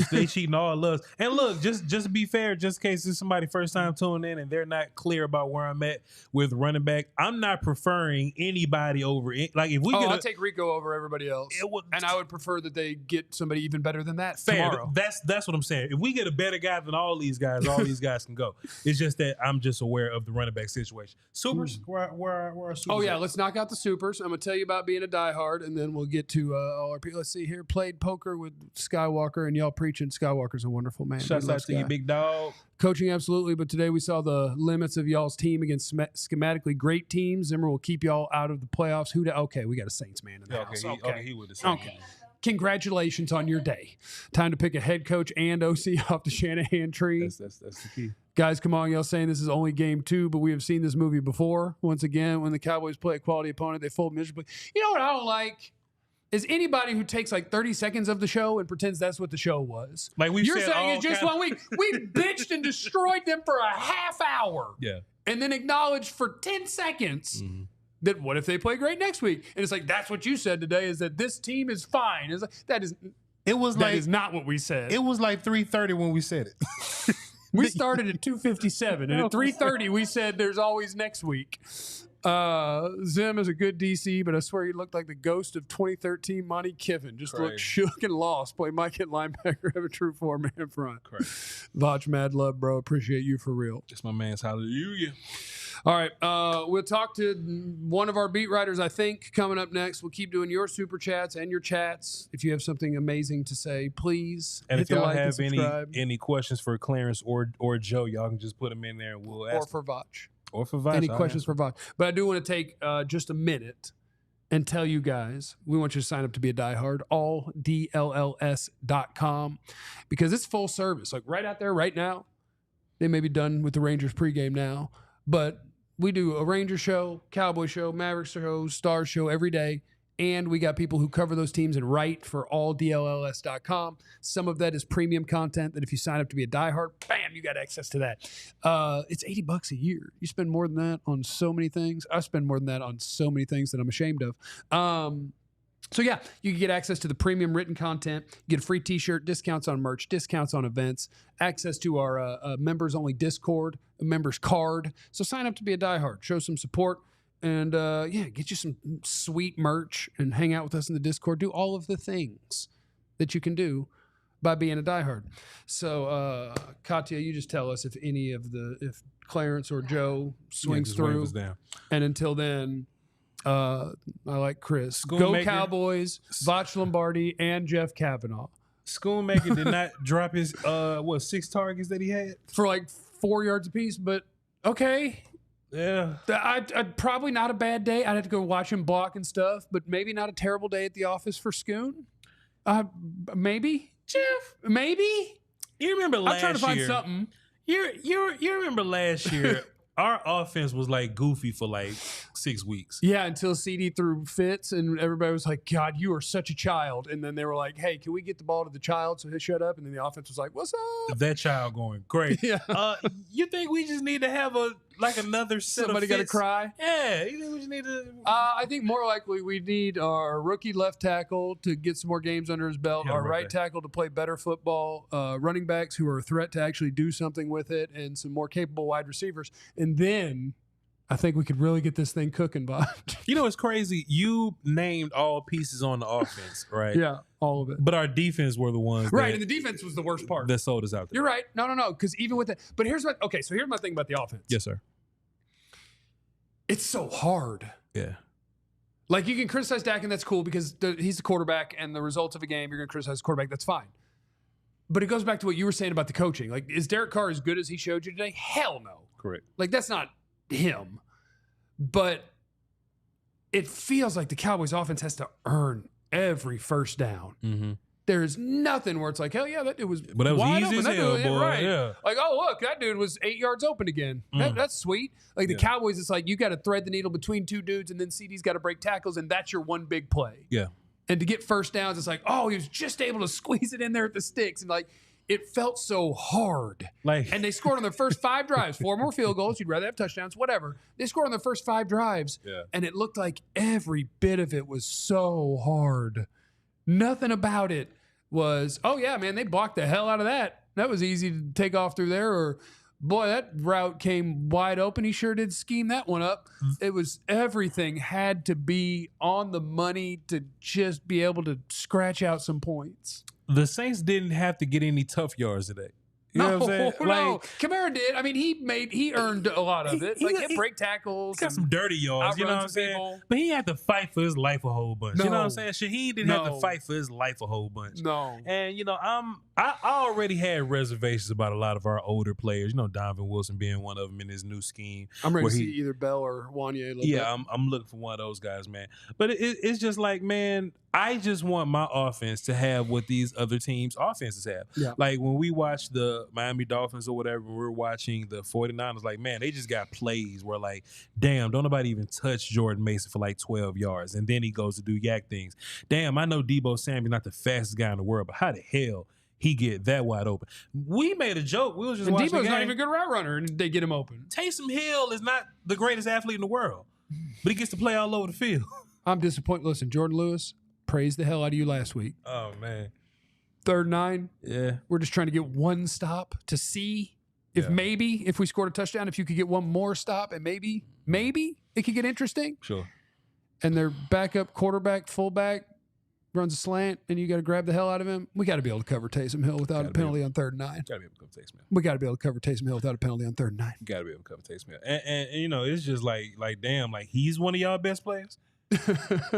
They cheating all of us. And look, just to be fair, just in case it's somebody first time tuning in and they're not clear about where I'm at with running back, I'm not preferring anybody over it. If we I'll take Rico over everybody else, and I would prefer that they get somebody even better than that tomorrow. That's what I'm saying. If we get a better guy than all these guys can go. It's just that I'm just aware of the running back situation. Supers. Where are supers? Oh, yeah. Let's knock out the supers. I'm going to tell you about being a diehard, and then we'll get to all our people. Let's see here. Played poker with Skywalker, and y'all preaching Skywalker's a wonderful man. Shouts out to you, big dog. Coaching, absolutely. But today we saw the limits of y'all's team against schematically great teams. Zimmer will keep y'all out of the playoffs. Okay, we got a Saints man in the house. Okay, he would have said. Okay. Congratulations on your day. Time to pick a head coach and OC off the Shanahan tree. That's the key. Guys, come on. Y'all saying this is only game 2, but we have seen this movie before. Once again, when the Cowboys play a quality opponent, they fold miserably. You know what I don't like? Is anybody who takes 30 seconds of the show and pretends that's what the show was. You're saying it's just 1 week. We bitched and destroyed them for a half hour. Yeah. And then acknowledged for 10 seconds that what if they play great next week? And it's that's what you said today is that this team is fine. It's that is not what we said. It was 3:30 when we said it. We started at 2:57, and at 3:30 we said there's always next week. Zim is a good DC, but I swear he looked like the ghost of 2013 Monty Kiffin. Just looked shook and lost. Play Mike at linebacker, have a true 4-man front. Vach, mad love, bro. Appreciate you for real. It's my man's hallelujah. All right, we'll talk to one of our beat writers, I think, coming up next. We'll keep doing your super chats and your chats. If you have something amazing to say, please and hit if y'all the like have and subscribe. any questions for Clarence or Joe, y'all can just put them in there and we'll ask. Or for Vach. Or for Vach. Any questions for Vach. But I do want to take just a minute and tell you guys, we want you to sign up to be a diehard, ALLCITY.com, because it's full service. Right out there right now, they may be done with the Rangers pregame now, but we do a Ranger show, Cowboy show, Maverick show, Stars show every day. And we got people who cover those teams and write for DLLS.com. Some of that is premium content that if you sign up to be a diehard, bam, you got access to that. It's $80 a year. You spend more than that on so many things. I spend more than that on so many things that I'm ashamed of. So yeah, you can get access to the premium written content, get a free t-shirt, discounts on merch, discounts on events, access to our members-only Discord, a members card. So sign up to be a diehard. Show some support. And, get you some sweet merch and hang out with us in the Discord. Do all of the things that you can do by being a diehard. So, Katya, you just tell us if Clarence or Joe swings through. Down. And until then, I like Chris. Go Schoonmaker. Cowboys, Vach Lombardi, and Jeff Kavanaugh. Schoonmaker did not drop his 6 targets that he had For like 4 yards apiece, but okay. Yeah, I'd probably not a bad day. I'd have to go watch him block and stuff, but maybe not a terrible day at the office for Schoon. Maybe, Jeff. Maybe. You remember last year? I'm trying to find something. You remember last year? Our offense was like goofy for like 6 weeks. Yeah, until CD threw fits and everybody was like, God, you are such a child. And then they were like, hey, can we get the ball to the child so he'll shut up? And then the offense was like, what's up? That child going great. Yeah. You think we just need to have another set Somebody of got to fits? cry? Yeah. You think we just need to? I think more likely we need our rookie left tackle to get some more games under his belt, our right tackle to play better football, running backs who are a threat to actually do something with it, and some more capable wide receivers. And then I think we could really get this thing cooking, Bob. You know, it's crazy. You named all pieces on the offense, right? Yeah, all of it. But our defense were the ones Right, and the defense was the worst part. that sold us out there. You're right. No, because even with it. But here's my thing about the offense. Yes, sir. It's so hard. Yeah. Like, you can criticize Dak, and that's cool because he's the quarterback, and the results of a game, you're going to criticize the quarterback. That's fine. But it goes back to what you were saying about the coaching. Like, is Derek Carr as good as he showed you today? Hell no. Correct. Like, that's not him. But it feels like the Cowboys offense has to earn every first down. Mm-hmm. There's nothing where it's like, hell yeah, that dude was But that was wide easy open. as hell, boy. Right. Yeah. Like, oh, look, that dude was 8 yards open again. That's sweet. Like, the Cowboys, it's like you got to thread the needle between two dudes, and then CD's got to break tackles, and that's your one big play. Yeah. And to get first downs, it's like, oh, he was just able to squeeze it in there at the sticks. And, like, it felt so hard. And they scored on their first 5 drives. 4 more field goals. You'd rather have touchdowns, whatever. They scored on their first 5 drives. Yeah. And it looked like every bit of it was so hard. Nothing about it was, oh, yeah, man, they blocked the hell out of that. That was easy to take off through there. Or, boy, that route came wide open. He sure did scheme that one up. It was everything had to be on the money to just be able to scratch out some points. The Saints didn't have to get any tough yards today. You know what I'm saying? No. Kamara did. I mean, he earned a lot of it. He break tackles. Got some dirty yards, you know what I'm saying? People. But he had to fight for his life a whole bunch. No. You know what I'm saying? Shaheed didn't have to fight for his life a whole bunch. No. And, you know, I already had reservations about a lot of our older players. You know, Donovan Wilson being one of them in his new scheme. I'm ready to see either Bell or Wanye. Yeah, I'm looking for one of those guys, man. But it's just like, man, I just want my offense to have what these other teams' offenses have. Yeah. Like when we watch the Miami Dolphins or whatever, we're watching the 49ers, like, man, they just got plays where, like, damn, don't nobody even touch Jordan Mason for like 12 yards. And then he goes to do yak things. Damn, I know Debo Samuel's not the fastest guy in the world, but how the hell he get that wide open? We made a joke. We was just watching the Debo's game. not even a good route runner, and they get him open. Taysom Hill is not the greatest athlete in the world, but he gets to play all over the field. I'm disappointed. Listen, Jordan Lewis praised the hell out of you last week. Oh, man. 3rd and 9. Yeah. We're just trying to get one stop to see if maybe if we scored a touchdown, if you could get one more stop, and maybe it could get interesting. Sure. And their backup quarterback, fullback, runs a slant, and you got to grab the hell out of him. We got to be able to cover Taysom Hill without a penalty on 3rd and 9. Got to be able to cover Taysom Hill. We got to be able to cover Taysom Hill without a penalty on 3rd and 9. Got to be able to cover Taysom Hill. And you know, it's just like damn, like he's one of y'all best players.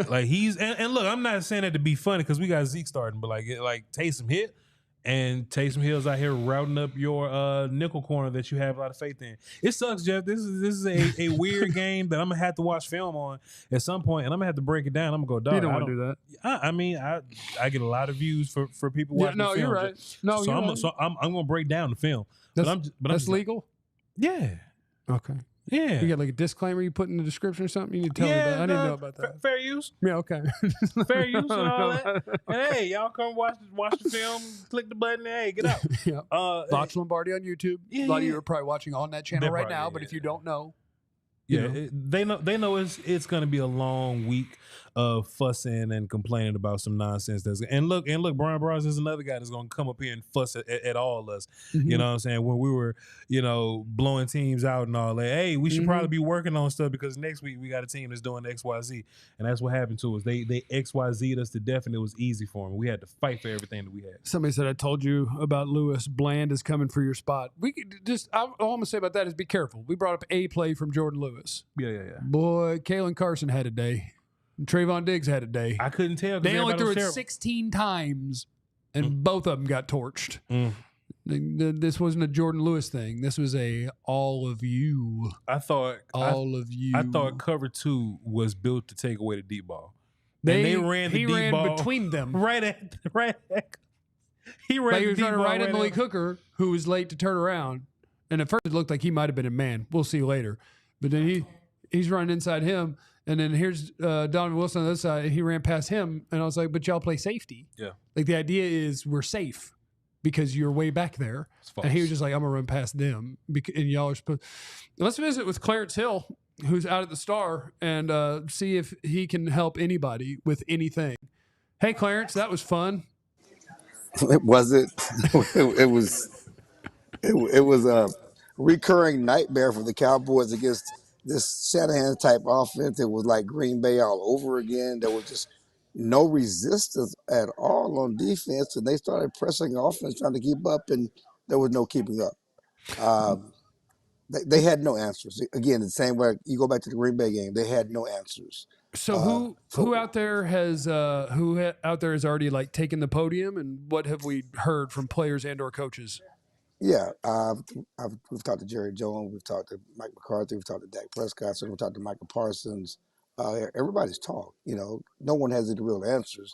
Like he's and look, I'm not saying that to be funny because we got Zeke starting, but like Taysom hit. And Taysom Hill's out here routing up your nickel corner that you have a lot of faith in. It sucks, Jeff. This is a weird game that I'm gonna have to watch film on at some point, and I'm gonna have to break it down. I'm gonna go, dog. You don't want to do that. I mean, I get a lot of views for people watching. No, the film, you're right. Jeff. No, so you're I'm right. so I'm gonna break down the film. That's just legal. Yeah. Okay. Yeah. You got like a disclaimer you put in the description or something? You need to tell me about. I didn't know about that. Fair use. Yeah, okay. Fair use and all that. And hey, y'all come watch the film, click the button, and hey, get out. Yeah. Vach Lombardi on YouTube. Yeah, a lot of you are probably watching on that channel right now, but if you don't know, they know it's gonna be a long week. of fussing and complaining about some nonsense. And look, Brian Bros is another guy that's gonna come up here and fuss at all of us. Mm-hmm. You know what I'm saying? When we were, blowing teams out and all that, hey, we should probably be working on stuff because next week we got a team that's doing XYZ. And that's what happened to us. They XYZ'd us to death, and it was easy for them. We had to fight for everything that we had. Somebody said I told you about Lewis. Bland is coming for your spot. We could just all I'm gonna say about that is be careful. We brought up a play from Jordan Lewis. Yeah. Boy, Kalen Carson had a day. And Trayvon Diggs had a day. I couldn't tell. They only threw it 16 times, and both of them got torched. This wasn't a Jordan Lewis thing. This was a all of you. I thought cover 2 was built to take away the deep ball. They ran the deep ball between them. He ran. He was running right at Malik Hooker, who was late to turn around. And at first it looked like he might have been a man. We'll see later. But then he's running inside him. And then here's Donovan Wilson on the other side. He ran past him. And I was like, but y'all play safety. Yeah. Like the idea is we're safe because you're way back there. And he was just like, I'm going to run past them. And y'all are supposed. Let's visit with Clarence Hill, who's out at the Star, and see if he can help anybody with anything. Hey, Clarence, that was fun. Was it? It was a recurring nightmare for the Cowboys against this Shanahan type offense. It was like Green Bay all over again. There was just no resistance at all on defense, and they started pressing offense, trying to keep up, and there was no keeping up. They had no answers. Again, the same way you go back to the Green Bay game, they had no answers. So who out there has already like taken the podium, and what have we heard from players and or coaches? Yeah, we've talked to Jerry Jones, we've talked to Mike McCarthy, we've talked to Dak Prescott, we've talked to Michael Parsons. Everybody's talked. No one has any real answers.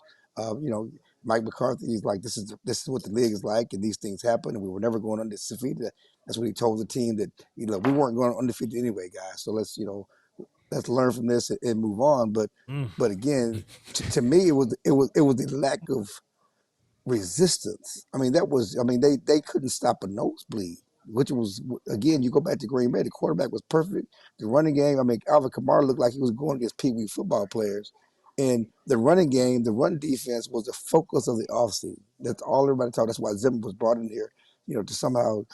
Mike McCarthy is like, this is what the league is like, and these things happen, and we were never going undefeated. That's what he told the team, that we weren't going undefeated anyway, guys. So let's learn from this and move on. But again, to me, it was the lack of resistance. They couldn't stop a nosebleed, which was, again, you go back to Green Bay, the quarterback was perfect. The running game, Alvin Kamara looked like he was going against Pee Wee football players. And the running game, the run defense was the focus of the offseason. That's all everybody talked. That's why Zimmer was brought in here, to somehow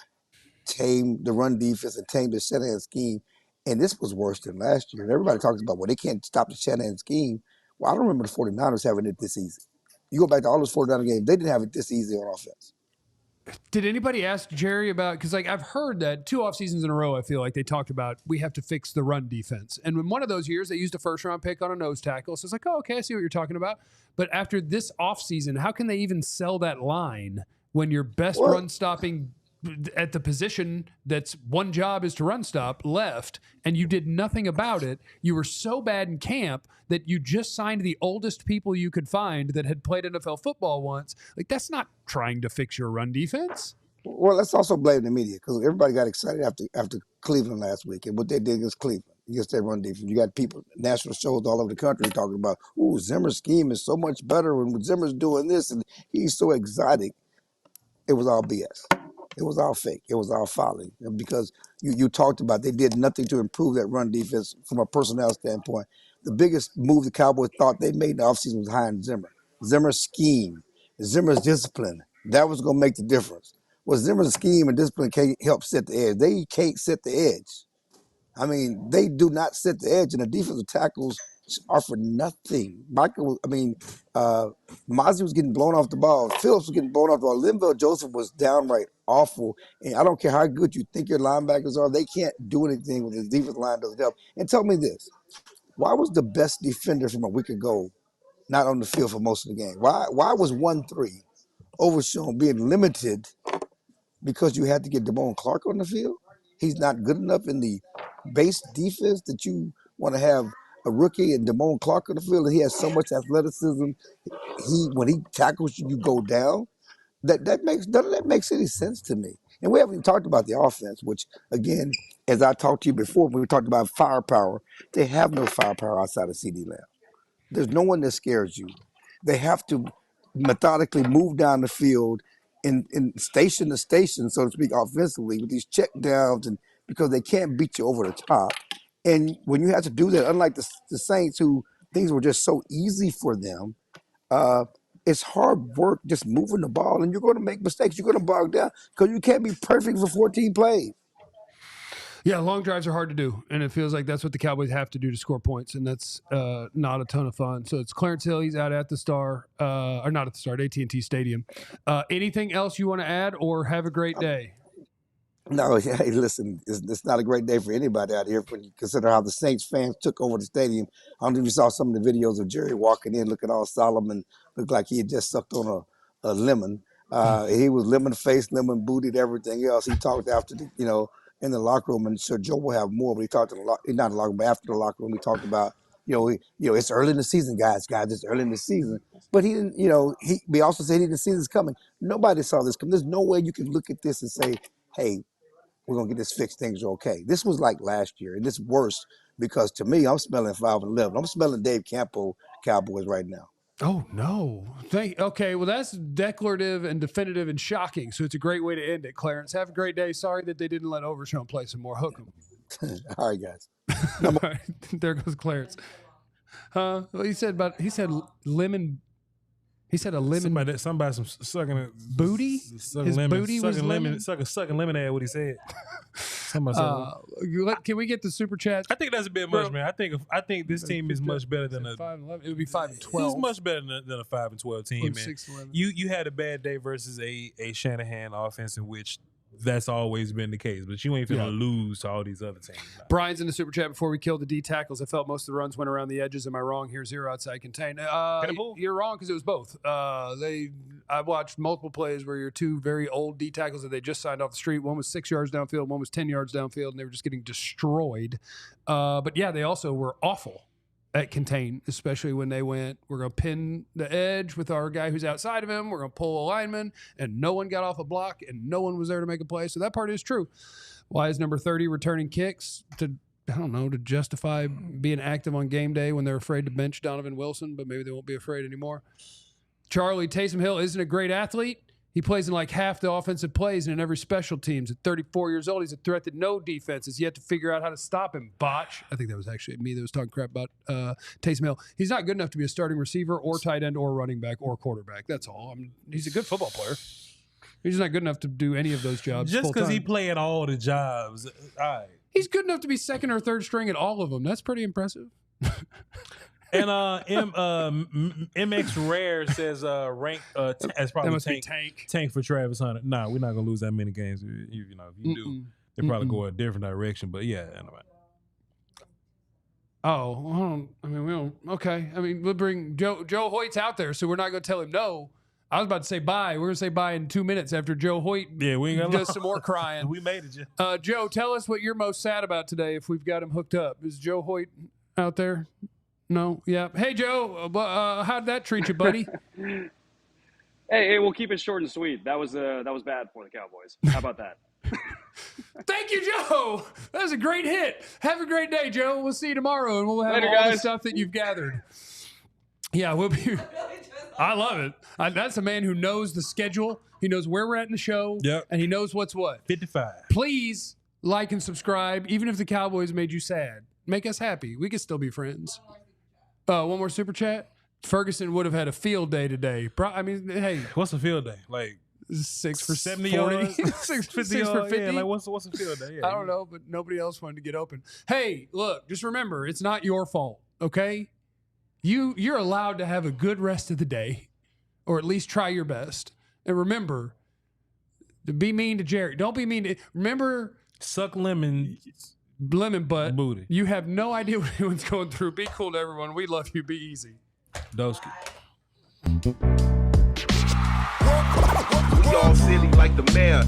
tame the run defense and tame the Shanahan scheme. And this was worse than last year. And everybody talks about, well, they can't stop the Shanahan scheme. Well, I don't remember the 49ers having it this easy. You go back to all those 49er games, they didn't have it this easy on offense. Did anybody ask Jerry about, because I've heard that 2 off seasons in a row, I feel like they talked about, we have to fix the run defense. And in one of those years, they used a first-round pick on a nose tackle. So it's like, oh, okay, I see what you're talking about. But after this offseason, how can they even sell that line when your best run-stopping at the position that's one job is to run stop left, and you did nothing about it? You were so bad in camp that you just signed the oldest people you could find that had played NFL football once. Like, that's not trying to fix your run defense. Well, let's also blame the media, because everybody got excited after Cleveland last week and what they did against Cleveland, against their run defense. You got people, national shows all over the country talking about, ooh, Zimmer's scheme is so much better, and Zimmer's doing this, and he's so exotic. It was all BS. It was all fake. It was all folly, because you talked about they did nothing to improve that run defense from a personnel standpoint. The biggest move the Cowboys thought they made in the offseason was hiring Zimmer. Zimmer's scheme, Zimmer's discipline, that was going to make the difference. Well, Zimmer's scheme and discipline can't help set the edge. They can't set the edge. They do not set the edge, and the defensive tackles are for nothing. Mozzie was getting blown off the ball. Phillips was getting blown off the ball. Linville Joseph was downright awful. And I don't care how good you think your linebackers are, they can't do anything with his defensive line doesn't help. And tell me this, why was the best defender from a week ago not on the field for most of the game? Why was 1-3 Overshown being limited because you had to get Damone Clark on the field? He's not good enough in the base defense that you want to have a rookie and Damone Clark on the field, and he has so much athleticism. When he tackles you, you go down. None of that makes any sense to me. And we haven't even talked about the offense, which, again, as I talked to you before, when we talked about firepower, they have no firepower outside of CD Lamb. There's no one that scares you. They have to methodically move down the field in station to station, so to speak, offensively, with these check downs, and because they can't beat you over the top. And when you have to do that, unlike the Saints, who things were just so easy for them. It's hard work just moving the ball, and you're going to make mistakes. You're going to bog down because you can't be perfect for 14 plays. Yeah, long drives are hard to do, and it feels like that's what the Cowboys have to do to score points, and that's not a ton of fun. So it's Clarence Hill. He's out at the Star, or not at the Star, at AT&T Stadium. Anything else you want to add, or have a great day? No, hey, listen, it's not a great day for anybody out here when you consider how the Saints fans took over the stadium. I don't know if you saw some of the videos of Jerry walking in looking all solemn and looked like he had just sucked on a lemon. He was lemon-faced, lemon-booted, everything else. He talked after in the locker room, and sure, Joe will have more, but he talked not in the locker room, but after the locker room, we talked about, it's early in the season, guys, it's early in the season. But he didn't, we also said he didn't see this coming. Nobody saw this coming. There's no way you can look at this and say, hey, we're going to get this fixed. Things are okay. This was like last year, and it's worse because to me, I'm smelling 5-11. I'm smelling Dave Campo Cowboys right now. Oh, no. Okay, well, that's declarative and definitive and shocking, so it's a great way to end it, Clarence. Have a great day. Sorry that they didn't let Overshown play some more. Hook 'em. All right, guys. All right, there goes Clarence. Well, he said lemon. He said a lemon. Somebody sucking a booty. Sucking His lemon, booty sucking was lemon. sucking lemonade. What he said. Somebody said, can we get the super chat? I think that's a bit much, man. I think this team is much better than a 5-11. It would be 5-12. It's much better than a 5-12 team, man. 6-11. You had a bad day versus a Shanahan offense in which that's always been the case, but you ain't finna lose to all these other teams. Brian's in the super chat before we kill the D tackles. I felt most of the runs went around the edges. Am I wrong here? 0 outside contain. You're wrong because it was both. I watched multiple plays where your two very old D tackles that they just signed off the street. One was 6 yards downfield, one was 10 yards downfield, and they were just getting destroyed. But yeah, they also were awful at contain, especially when they went, we're going to pin the edge with our guy who's outside of him. We're going to pull a lineman, and no one got off a block, and no one was there to make a play. So that part is true. Why is number 30 returning kicks to justify being active on game day when they're afraid to bench Donovan Wilson, but maybe they won't be afraid anymore. Charlie, Taysom Hill isn't a great athlete. He plays in like half the offensive plays and in every special teams. At 34 years old, he's a threat that no defense has yet to figure out how to stop him. Botch. I think that was actually me that was talking crap about Taysom Hill. He's not good enough to be a starting receiver or tight end or running back or quarterback. That's all. He's a good football player. He's not good enough to do any of those jobs. Just because he played all the jobs. All right. He's good enough to be second or third string at all of them. That's pretty impressive. And MX Rare says rank as probably tank for Travis Hunter. Nah, we're not gonna lose that many games. If you do, they probably go a different direction. But yeah, anyway. Oh, we don't. Okay, we'll bring Joe Hoyt's out there, so we're not gonna tell him no. I was about to say bye. We're gonna say bye in 2 minutes after Joe Hoyt we ain't does some more crying. We made it, Joe. Joe, tell us what you're most sad about today. If we've got him hooked up, is Joe Hoyt out there? No, yeah. Hey, Joe, how'd that treat you, buddy? Hey, we'll keep it short and sweet. That was bad for the Cowboys. How about that? Thank you, Joe. That was a great hit. Have a great day, Joe. We'll see you tomorrow, and we'll have Later, all guys. the stuff that you've gathered. Yeah, we'll be. I love it. That's a man who knows the schedule. He knows where we're at in the show. Yep. And he knows what's what. 55. Please like and subscribe, even if the Cowboys made you sad. Make us happy. We can still be friends. One more super chat. Ferguson would have had a field day today. Hey, what's a field day? Like 6 for 70 40? yards, 6 50 for 50. Yeah, like what's a field day? Yeah, I don't know, but nobody else wanted to get open. Hey, look, just remember, it's not your fault. Okay, you're allowed to have a good rest of the day, or at least try your best. And remember to be mean to Jerry. Don't be mean to. Remember, suck lemon butt. Booty. You have no idea what anyone's going through. Be cool to everyone. We love you. Be easy. Doski. We all silly like the mayor.